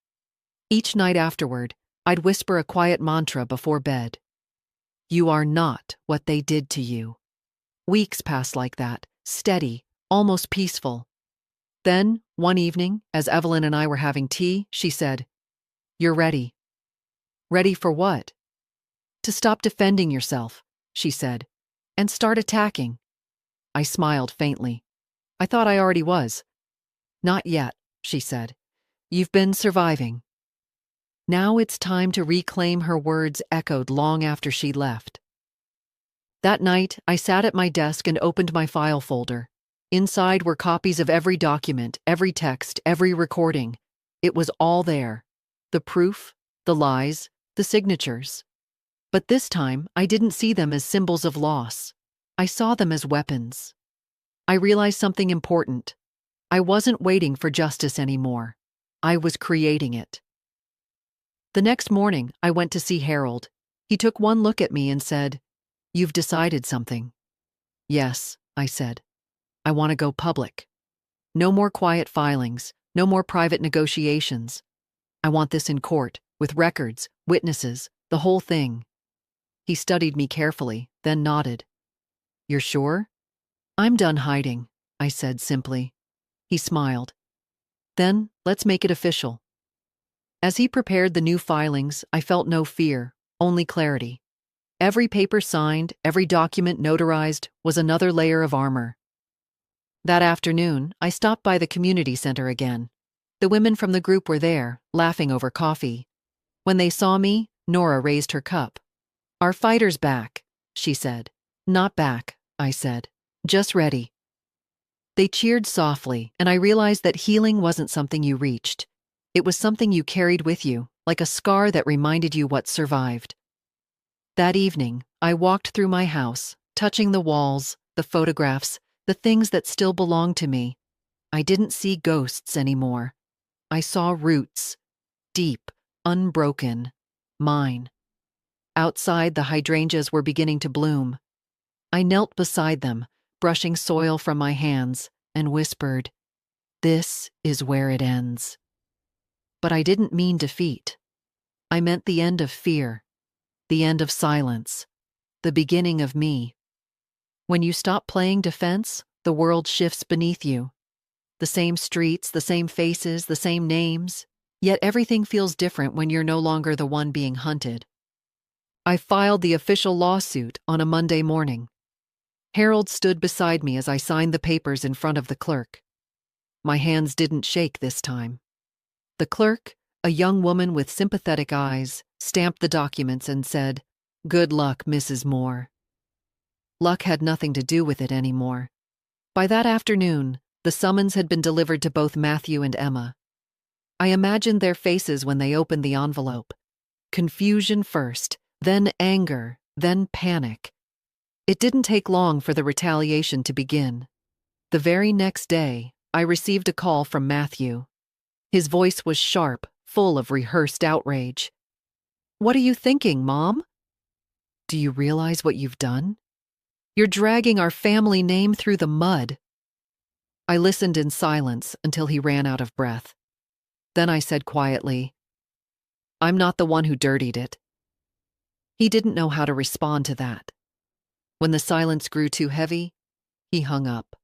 Each night afterward, I'd whisper a quiet mantra before bed. "You are not what they did to you." Weeks passed like that, steady, almost peaceful. Then, one evening, as Evelyn and I were having tea, she said, "You're ready." "Ready for what?" "To stop defending yourself," she said, "and start attacking." I smiled faintly. I thought I already was. "Not yet," she said. "You've been surviving." Now it's time to reclaim. Her words echoed long after she left. That night, I sat at my desk and opened my file folder. Inside were copies of every document, every text, every recording. It was all there. The proof, the lies, the signatures. But this time, I didn't see them as symbols of loss. I saw them as weapons. I realized something important. I wasn't waiting for justice anymore. I was creating it. The next morning, I went to see Harold. He took one look at me and said, "You've decided something." "Yes," I said. "I want to go public. No more quiet filings, no more private negotiations. I want this in court, with records, witnesses, the whole thing." He studied me carefully, then nodded. "You're sure?" "I'm done hiding," I said simply. He smiled. "Then, let's make it official." As he prepared the new filings, I felt no fear, only clarity. Every paper signed, every document notarized, was another layer of armor. That afternoon, I stopped by the community center again. The women from the group were there, laughing over coffee. When they saw me, Nora raised her cup. "Our fighter's back," she said. "Not back," I said. "Just ready." They cheered softly, and I realized that healing wasn't something you reached. It was something you carried with you, like a scar that reminded you what survived. That evening, I walked through my house, touching the walls, the photographs, the things that still belonged to me. I didn't see ghosts anymore. I saw roots, deep, unbroken, mine. Outside, the hydrangeas were beginning to bloom. I knelt beside them, brushing soil from my hands, and whispered, "This is where it ends." But I didn't mean defeat. I meant the end of fear, the end of silence, the beginning of me. When you stop playing defense, the world shifts beneath you. The same streets, the same faces, the same names, yet everything feels different when you're no longer the one being hunted. I filed the official lawsuit on a Monday morning. Harold stood beside me as I signed the papers in front of the clerk. My hands didn't shake this time. The clerk, a young woman with sympathetic eyes, stamped the documents and said, "Good luck, Mrs. Moore." Luck had nothing to do with it anymore. By that afternoon, the summons had been delivered to both Matthew and Emma. I imagined their faces when they opened the envelope. Confusion first, then anger, then panic. It didn't take long for the retaliation to begin. The very next day, I received a call from Matthew. His voice was sharp, full of rehearsed outrage. "What are you thinking, Mom? Do you realize what you've done? You're dragging our family name through the mud." I listened in silence until he ran out of breath. Then I said quietly, "I'm not the one who dirtied it." He didn't know how to respond to that. When the silence grew too heavy, he hung up.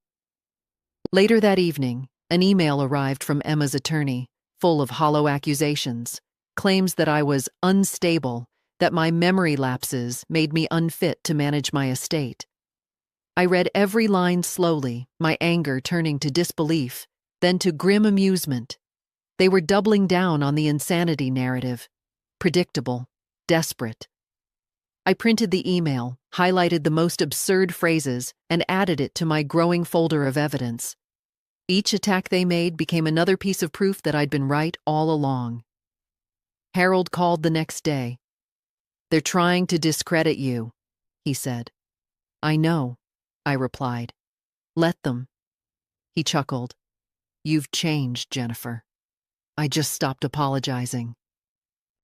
Later that evening, an email arrived from Emma's attorney, full of hollow accusations, claims that I was unstable, that my memory lapses made me unfit to manage my estate. I read every line slowly, my anger turning to disbelief, then to grim amusement. They were doubling down on the insanity narrative. Predictable, desperate. I printed the email, highlighted the most absurd phrases, and added it to my growing folder of evidence. Each attack they made became another piece of proof that I'd been right all along. Harold called the next day. "They're trying to discredit you," he said. "I know," I replied. "Let them." He chuckled. "You've changed, Jennifer." I just stopped apologizing.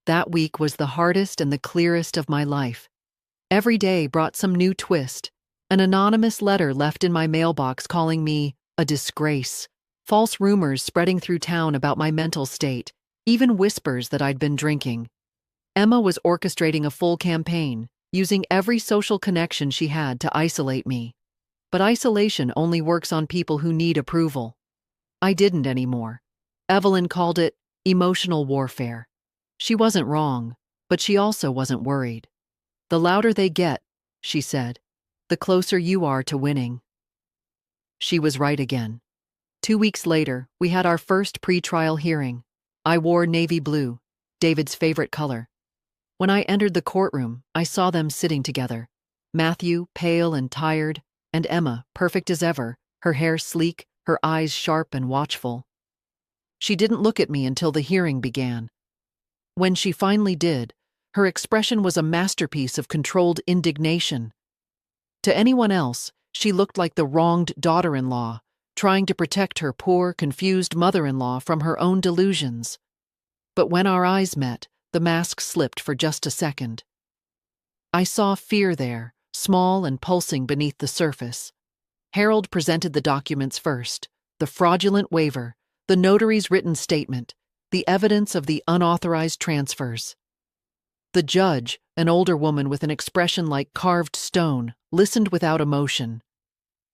That week was the hardest and the clearest of my life. Every day brought some new twist. An anonymous letter left in my mailbox calling me a disgrace. False rumors spreading through town about my mental state. Even whispers that I'd been drinking. Emma was orchestrating a full campaign, using every social connection she had to isolate me. But isolation only works on people who need approval. I didn't anymore. Evelyn called it emotional warfare. She wasn't wrong, but she also wasn't worried. "The louder they get," she said, "the closer you are to winning." She was right again. 2 weeks later, we had our first pre-trial hearing. I wore navy blue, David's favorite color. When I entered the courtroom, I saw them sitting together. Matthew, pale and tired, and Emma, perfect as ever, her hair sleek, her eyes sharp and watchful. She didn't look at me until the hearing began. When she finally did, her expression was a masterpiece of controlled indignation. To anyone else, she looked like the wronged daughter-in-law, trying to protect her poor, confused mother-in-law from her own delusions. But when our eyes met, the mask slipped for just a second. I saw fear there, small and pulsing beneath the surface. Harold presented the documents first: the fraudulent waiver, the notary's written statement, the evidence of the unauthorized transfers. The judge, an older woman with an expression like carved stone, listened without emotion.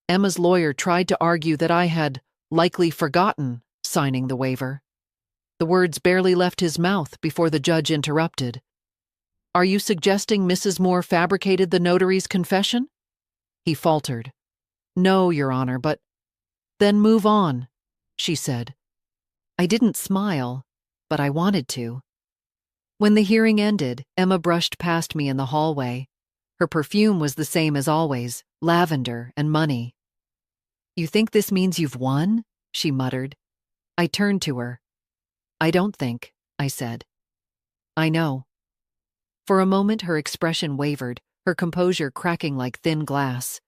Emma's lawyer tried to argue that I had likely forgotten signing the waiver. The words barely left his mouth before the judge interrupted. "Are you suggesting Mrs. Moore fabricated the notary's confession?" He faltered. "No, Your Honor, but—" "Then move on," she said. I didn't smile, but I wanted to. When the hearing ended, Emma brushed past me in the hallway. Her perfume was the same as always: lavender and money. "You think this means you've won?" she muttered. I turned to her. "I don't think," I said. "I know." For a moment her expression wavered, her composure cracking like thin glass.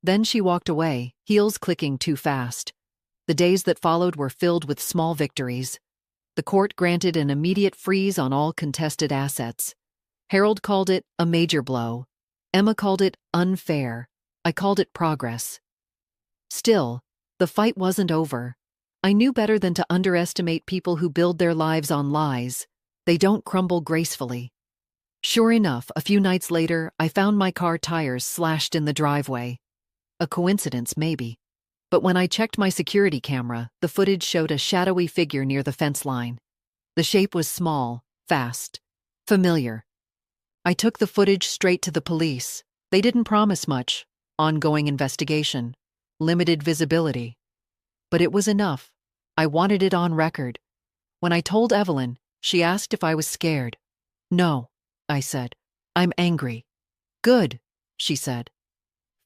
Then she walked away, heels clicking too fast. The days that followed were filled with small victories. The court granted an immediate freeze on all contested assets. Harold called it a major blow. Emma called it unfair. I called it progress. Still, the fight wasn't over. I knew better than to underestimate people who build their lives on lies. They don't crumble gracefully. Sure enough, a few nights later, I found my car tires slashed in the driveway. A coincidence, maybe. But when I checked my security camera, the footage showed a shadowy figure near the fence line. The shape was small, fast, familiar. I took the footage straight to the police. They didn't promise much: ongoing investigation, limited visibility. But it was enough. I wanted it on record. When I told Evelyn, she asked if I was scared. "No," I said. "I'm angry." "Good," she said.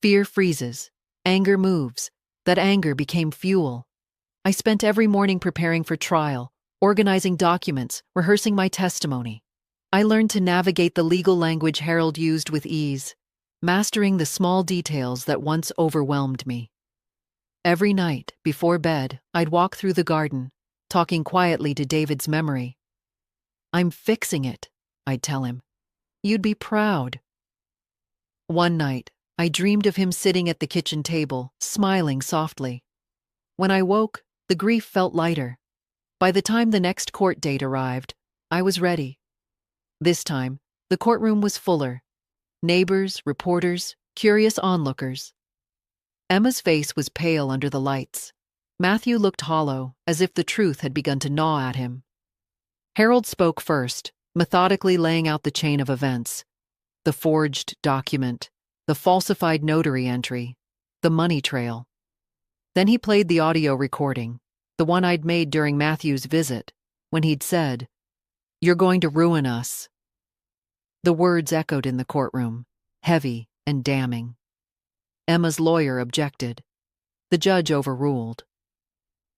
Fear freezes. Anger moves. That anger became fuel. I spent every morning preparing for trial, organizing documents, rehearsing my testimony. I learned to navigate the legal language Harold used with ease, mastering the small details that once overwhelmed me. Every night, before bed, I'd walk through the garden, talking quietly to David's memory. "I'm fixing it," I'd tell him. "You'd be proud." One night, I dreamed of him sitting at the kitchen table, smiling softly. When I woke, the grief felt lighter. By the time the next court date arrived, I was ready. This time, the courtroom was fuller. Neighbors, reporters, curious onlookers. Emma's face was pale under the lights. Matthew looked hollow, as if the truth had begun to gnaw at him. Harold spoke first, methodically laying out the chain of events. The forged document, the falsified notary entry, the money trail. Then he played the audio recording, the one I'd made during Matthew's visit, when he'd said, "You're going to ruin us." The words echoed in the courtroom, heavy and damning. Emma's lawyer objected. The judge overruled.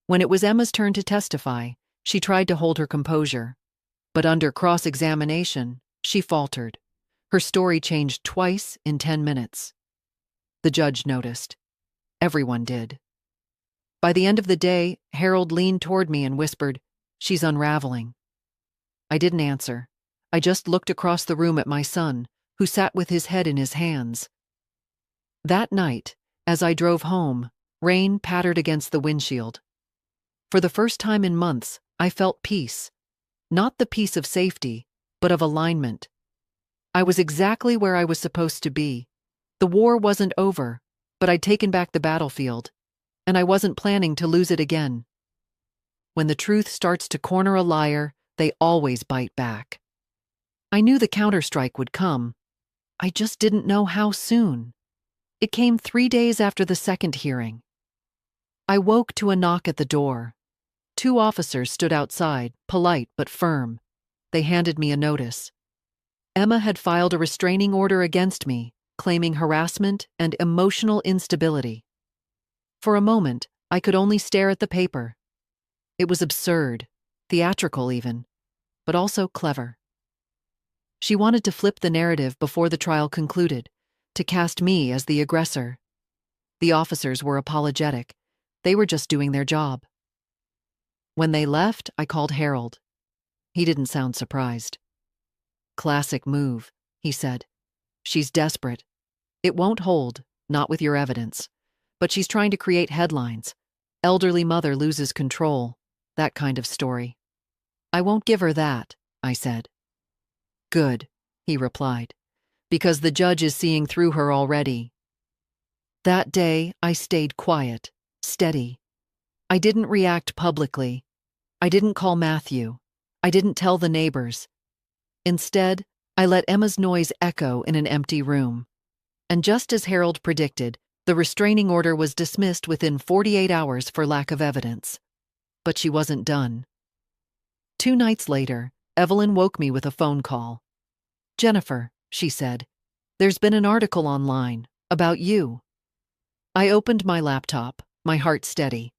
When it was Emma's turn to testify, she tried to hold her composure. But under cross-examination, she faltered. Her story changed twice in 10 minutes. The judge noticed. Everyone did. By the end of the day, Harold leaned toward me and whispered, "She's unraveling." I didn't answer. I just looked across the room at my son, who sat with his head in his hands. That night, as I drove home, rain pattered against the windshield. For the first time in months, I felt peace. Not the peace of safety, but of alignment. I was exactly where I was supposed to be. The war wasn't over, but I'd taken back the battlefield, and I wasn't planning to lose it again. When the truth starts to corner a liar, they always bite back. I knew the counterstrike would come. I just didn't know how soon. It came 3 days after the second hearing. I woke to a knock at the door. 2 officers stood outside, polite but firm. They handed me a notice. Emma had filed a restraining order against me, claiming harassment and emotional instability. For a moment, I could only stare at the paper. It was absurd, theatrical even, but also clever. She wanted to flip the narrative before the trial concluded, to cast me as the aggressor. The officers were apologetic. They were just doing their job. When they left, I called Harold. He didn't sound surprised. classic move," he said. "She's desperate. It won't hold, not with your evidence. But she's trying to create headlines. Elderly mother loses control. That kind of story." "I won't give her that," I said. "Good," he replied, "because the judge is seeing through her already." That day, I stayed quiet, steady. I didn't react publicly. I didn't call Matthew. I didn't tell the neighbors. Instead, I let Emma's noise echo in an empty room. And just as Harold predicted, the restraining order was dismissed within 48 hours for lack of evidence. But she wasn't done. 2 nights later, Evelyn woke me with a phone call. "Jennifer," she said, "there's been an article online about you." I opened my laptop, my heart steady.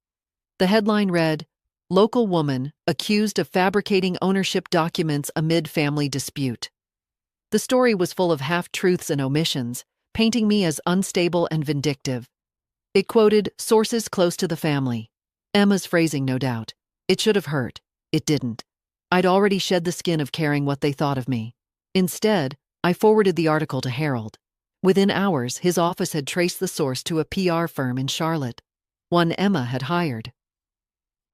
The headline read, "Local woman accused of fabricating ownership documents amid family dispute." The story was full of half-truths and omissions, painting me as unstable and vindictive. It quoted sources close to the family. Emma's phrasing, no doubt. It should have hurt. It didn't. I'd already shed the skin of caring what they thought of me. Instead, I forwarded the article to Harold. Within hours, his office had traced the source to a PR firm in Charlotte, one Emma had hired.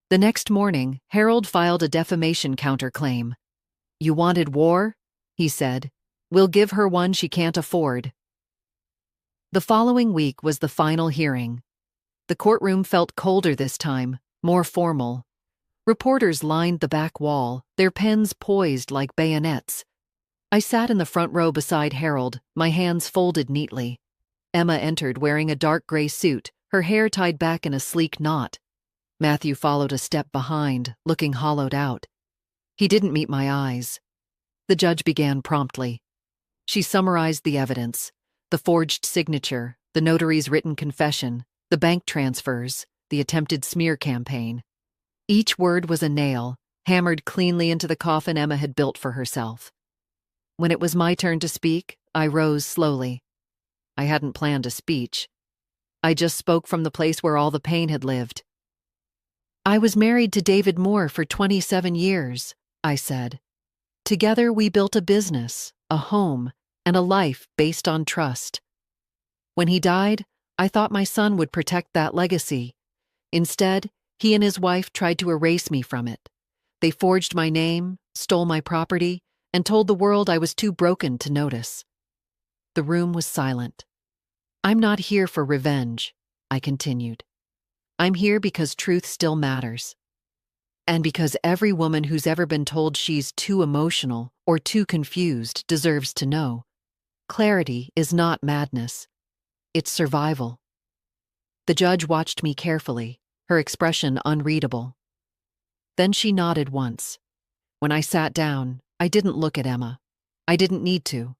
The next morning, Harold filed a defamation counterclaim. "You wanted war?" he said. "We'll give her one she can't afford." The following week was the final hearing. The courtroom felt colder this time, more formal. Reporters lined the back wall, their pens poised like bayonets. I sat in the front row beside Harold, my hands folded neatly. Emma entered wearing a dark gray suit, her hair tied back in a sleek knot. Matthew followed a step behind, looking hollowed out. He didn't meet my eyes. The judge began promptly. She summarized the evidence: the forged signature, the notary's written confession, the bank transfers, the attempted smear campaign. Each word was a nail, hammered cleanly into the coffin Emma had built for herself. When it was my turn to speak, I rose slowly. I hadn't planned a speech. I just spoke from the place where all the pain had lived. "I was married to David Moore for 27 years, I said. "Together we built a business, a home, and a life based on trust. When he died, I thought my son would protect that legacy. Instead, he and his wife tried to erase me from it. They forged my name, stole my property, and told the world I was too broken to notice." The room was silent. "I'm not here for revenge," I continued. "I'm here because truth still matters. And because every woman who's ever been told she's too emotional or too confused deserves to know. Clarity is not madness. It's survival." The judge watched me carefully, her expression unreadable. Then she nodded once. When I sat down, I didn't look at Emma. I didn't need to.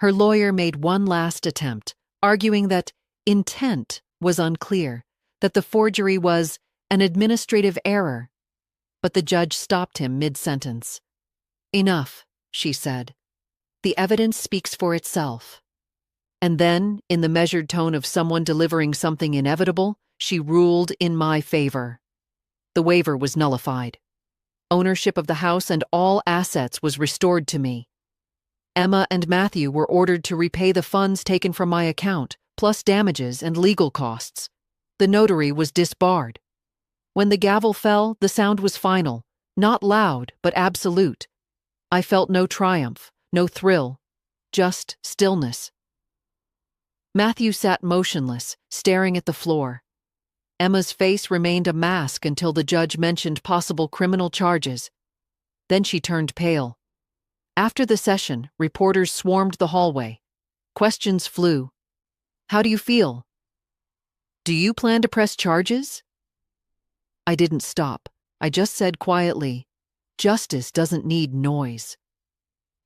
Her lawyer made one last attempt, arguing that intent was unclear, that the forgery was an administrative error. But the judge stopped him mid-sentence. "Enough," she said. "The evidence speaks for itself." And then, in the measured tone of someone delivering something inevitable, she ruled in my favor. The waiver was nullified. Ownership of the house and all assets was restored to me. Emma and Matthew were ordered to repay the funds taken from my account, plus damages and legal costs. The notary was disbarred. When the gavel fell, the sound was final, not loud, but absolute. I felt no triumph, no thrill, just stillness. Matthew sat motionless, staring at the floor. Emma's face remained a mask until the judge mentioned possible criminal charges. Then she turned pale. After the session, reporters swarmed the hallway. Questions flew. "How do you feel?" "Do you plan to press charges?" I didn't stop. I just said quietly, "Justice doesn't need noise."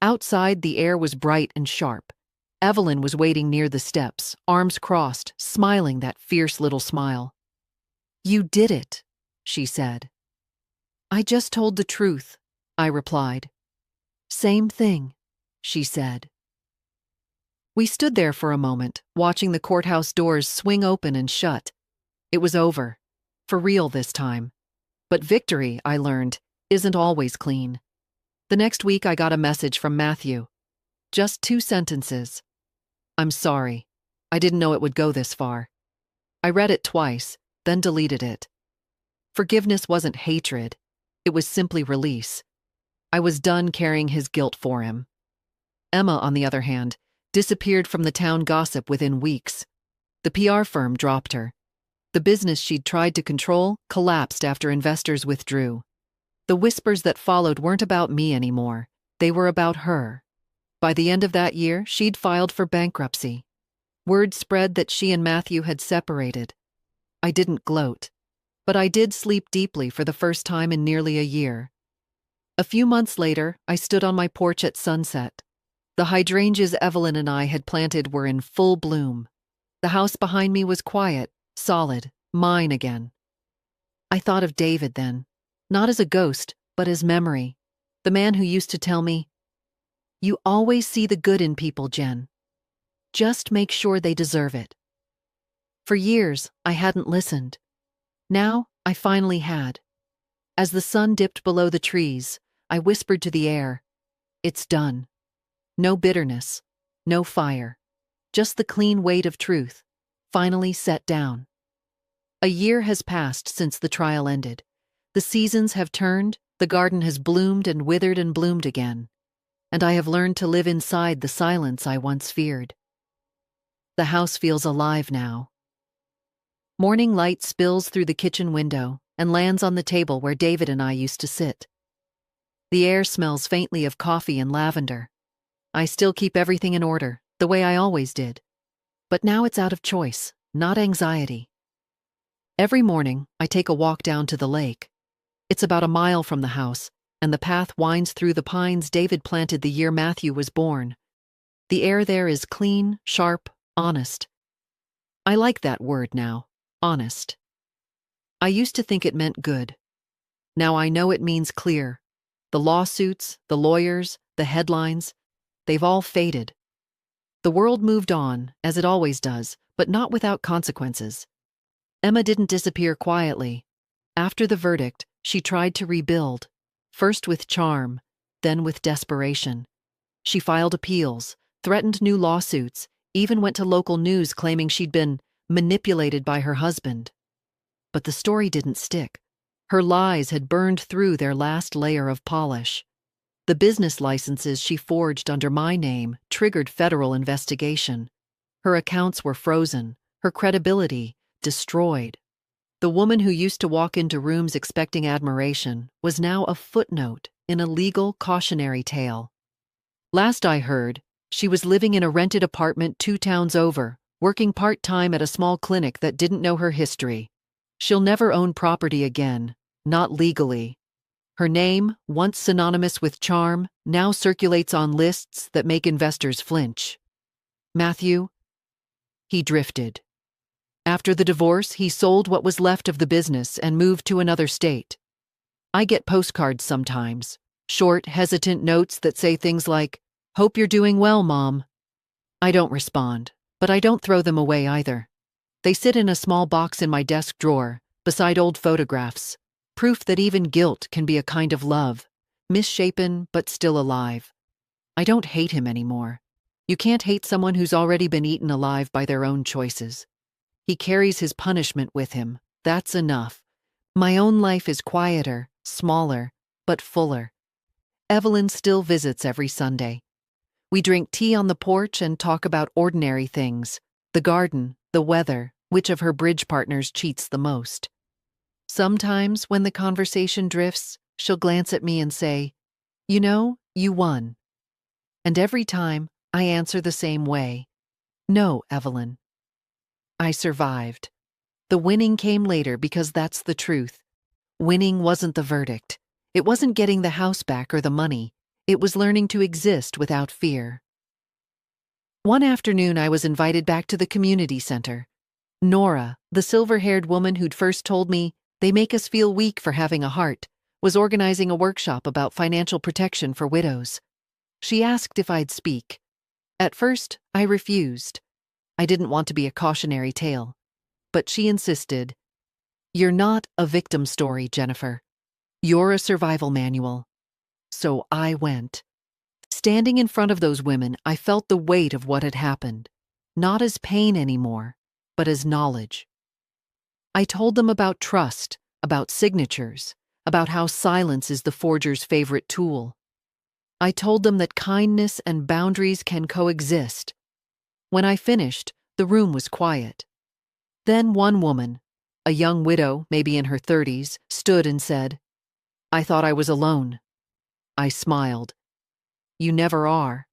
Outside, the air was bright and sharp. Evelyn was waiting near the steps, arms crossed, smiling that fierce little smile. "You did it," she said. "I just told the truth," I replied. "Same thing," she said. We stood there for a moment, watching the courthouse doors swing open and shut. It was over. For real this time. But victory, I learned, isn't always clean. The next week I got a message from Matthew. Just 2 sentences. I'm sorry. I didn't know it would go this far. I read it twice, then deleted it. Forgiveness wasn't hatred. It was simply release. I was done carrying his guilt for him. Emma, on the other hand, disappeared from the town gossip within weeks. The PR firm dropped her. The business she'd tried to control collapsed after investors withdrew. The whispers that followed weren't about me anymore. They were about her. By the end of that year, she'd filed for bankruptcy. Word spread that she and Matthew had separated. I didn't gloat, but I did sleep deeply for the first time in nearly a year. A few months later, I stood on my porch at sunset. The hydrangeas Evelyn and I had planted were in full bloom. The house behind me was quiet, solid, mine again. I thought of David then, not as a ghost, but as memory. The man who used to tell me, "You always see the good in people, Jen. Just make sure they deserve it." For years, I hadn't listened. Now, I finally had. As the sun dipped below the trees, I whispered to the air, "It's done." No bitterness, no fire, just the clean weight of truth, finally set down. A year has passed since the trial ended. The seasons have turned, the garden has bloomed and withered and bloomed again, and I have learned to live inside the silence I once feared. The house feels alive now. Morning light spills through the kitchen window and lands on the table where David and I used to sit. The air smells faintly of coffee and lavender. I still keep everything in order, the way I always did. But now it's out of choice, not anxiety. Every morning, I take a walk down to the lake. It's about a mile from the house, and the path winds through the pines David planted the year Matthew was born. The air there is clean, sharp, honest. I like that word now, honest. I used to think it meant good. Now I know it means clear. The lawsuits, the lawyers, the headlines, they've all faded. The world moved on, as it always does, but not without consequences. Emma didn't disappear quietly. After the verdict, she tried to rebuild, first with charm, then with desperation. She filed appeals, threatened new lawsuits, even went to local news claiming she'd been manipulated by her husband. But the story didn't stick. Her lies had burned through their last layer of polish. The business licenses she forged under my name triggered federal investigation. Her accounts were frozen, her credibility destroyed. The woman who used to walk into rooms expecting admiration was now a footnote in a legal cautionary tale. Last I heard, she was living in a rented apartment 2 towns over, working part-time at a small clinic that didn't know her history. She'll never own property again, not legally. Her name, once synonymous with charm, now circulates on lists that make investors flinch. Matthew? He drifted. After the divorce, he sold what was left of the business and moved to another state. I get postcards sometimes, short, hesitant notes that say things like, "Hope you're doing well, Mom." I don't respond, but I don't throw them away either. They sit in a small box in my desk drawer, beside old photographs. Proof that even guilt can be a kind of love, misshapen but still alive. I don't hate him anymore. You can't hate someone who's already been eaten alive by their own choices. He carries his punishment with him. That's enough. My own life is quieter, smaller, but fuller. Evelyn still visits every Sunday. We drink tea on the porch and talk about ordinary things, the garden, the weather, which of her bridge partners cheats the most. Sometimes, when the conversation drifts, she'll glance at me and say, "You know, you won." And every time, I answer the same way. "No, Evelyn. I survived." The winning came later because that's the truth. Winning wasn't the verdict. It wasn't getting the house back or the money. It was learning to exist without fear. One afternoon, I was invited back to the community center. Nora, the silver-haired woman who'd first told me, "They make us feel weak for having a heart," was organizing a workshop about financial protection for widows. She asked if I'd speak. At first, I refused. I didn't want to be a cautionary tale. But she insisted, "You're not a victim story, Jennifer. You're a survival manual." So I went. Standing in front of those women, I felt the weight of what had happened, not as pain anymore, but as knowledge. I told them about trust, about signatures, about how silence is the forger's favorite tool. I told them that kindness and boundaries can coexist. When I finished, the room was quiet. Then one woman, a young widow, maybe in her 30s, stood and said, "I thought I was alone." I smiled. "You never are.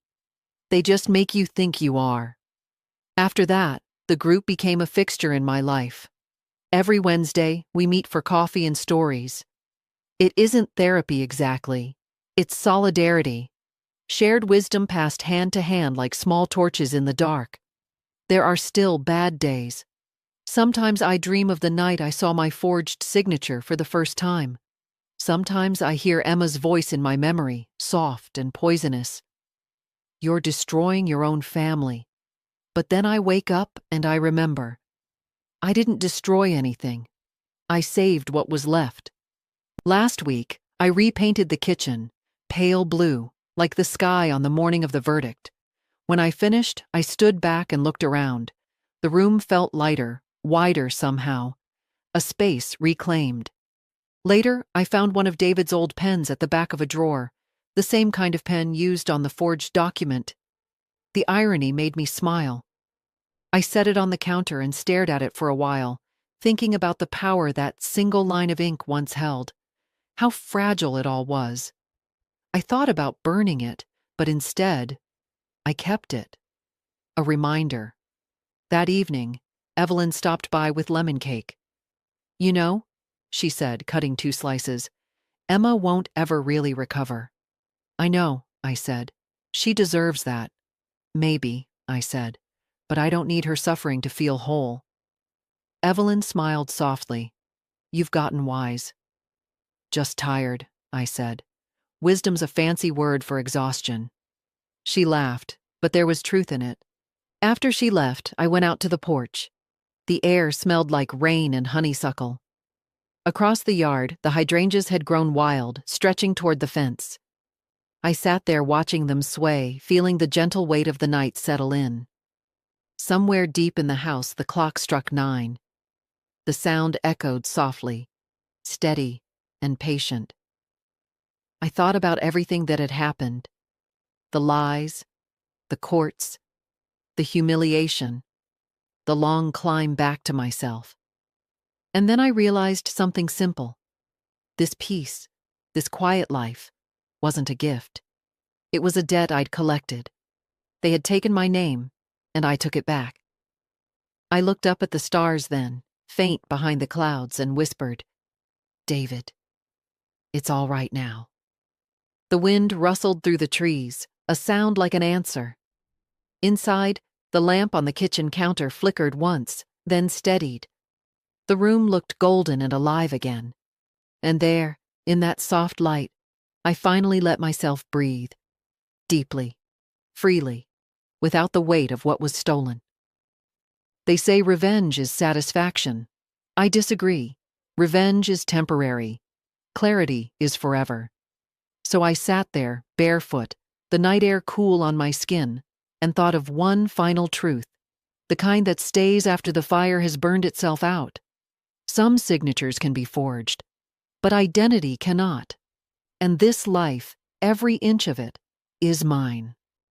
They just make you think you are." After that, the group became a fixture in my life. Every Wednesday, we meet for coffee and stories. It isn't therapy exactly. It's solidarity. Shared wisdom passed hand to hand like small torches in the dark. There are still bad days. Sometimes I dream of the night I saw my forged signature for the first time. Sometimes I hear Emma's voice in my memory, soft and poisonous. "You're destroying your own family." But then I wake up and I remember. I didn't destroy anything. I saved what was left. Last week, I repainted the kitchen, pale blue, like the sky on the morning of the verdict. When I finished, I stood back and looked around. The room felt lighter, wider somehow, a space reclaimed. Later, I found one of David's old pens at the back of a drawer, the same kind of pen used on the forged document. The irony made me smile. I set it on the counter and stared at it for a while, thinking about the power that single line of ink once held. How fragile it all was. I thought about burning it, but instead, I kept it. A reminder. That evening, Evelyn stopped by with lemon cake. "You know," she said, cutting 2 slices, "Emma won't ever really recover." "I know," I said. "She deserves that." "Maybe," I said, "but I don't need her suffering to feel whole." Evelyn smiled softly. "You've gotten wise." "Just tired," I said. "Wisdom's a fancy word for exhaustion." She laughed, but there was truth in it. After she left, I went out to the porch. The air smelled like rain and honeysuckle. Across the yard, the hydrangeas had grown wild, stretching toward the fence. I sat there watching them sway, feeling the gentle weight of the night settle in. Somewhere deep in the house, the clock struck 9. The sound echoed softly, steady and patient. I thought about everything that had happened. The lies, the courts, the humiliation, the long climb back to myself. And then I realized something simple. This peace, this quiet life, wasn't a gift. It was a debt I'd collected. They had taken my name, and I took it back. I looked up at the stars then, faint behind the clouds, and whispered, "David, it's all right now." The wind rustled through the trees, a sound like an answer. Inside, the lamp on the kitchen counter flickered once, then steadied. The room looked golden and alive again. And there, in that soft light, I finally let myself breathe. Deeply, freely, without the weight of what was stolen. They say revenge is satisfaction. I disagree. Revenge is temporary. Clarity is forever. So I sat there, barefoot, the night air cool on my skin, and thought of one final truth, the kind that stays after the fire has burned itself out. Some signatures can be forged, but identity cannot. And this life, every inch of it, is mine.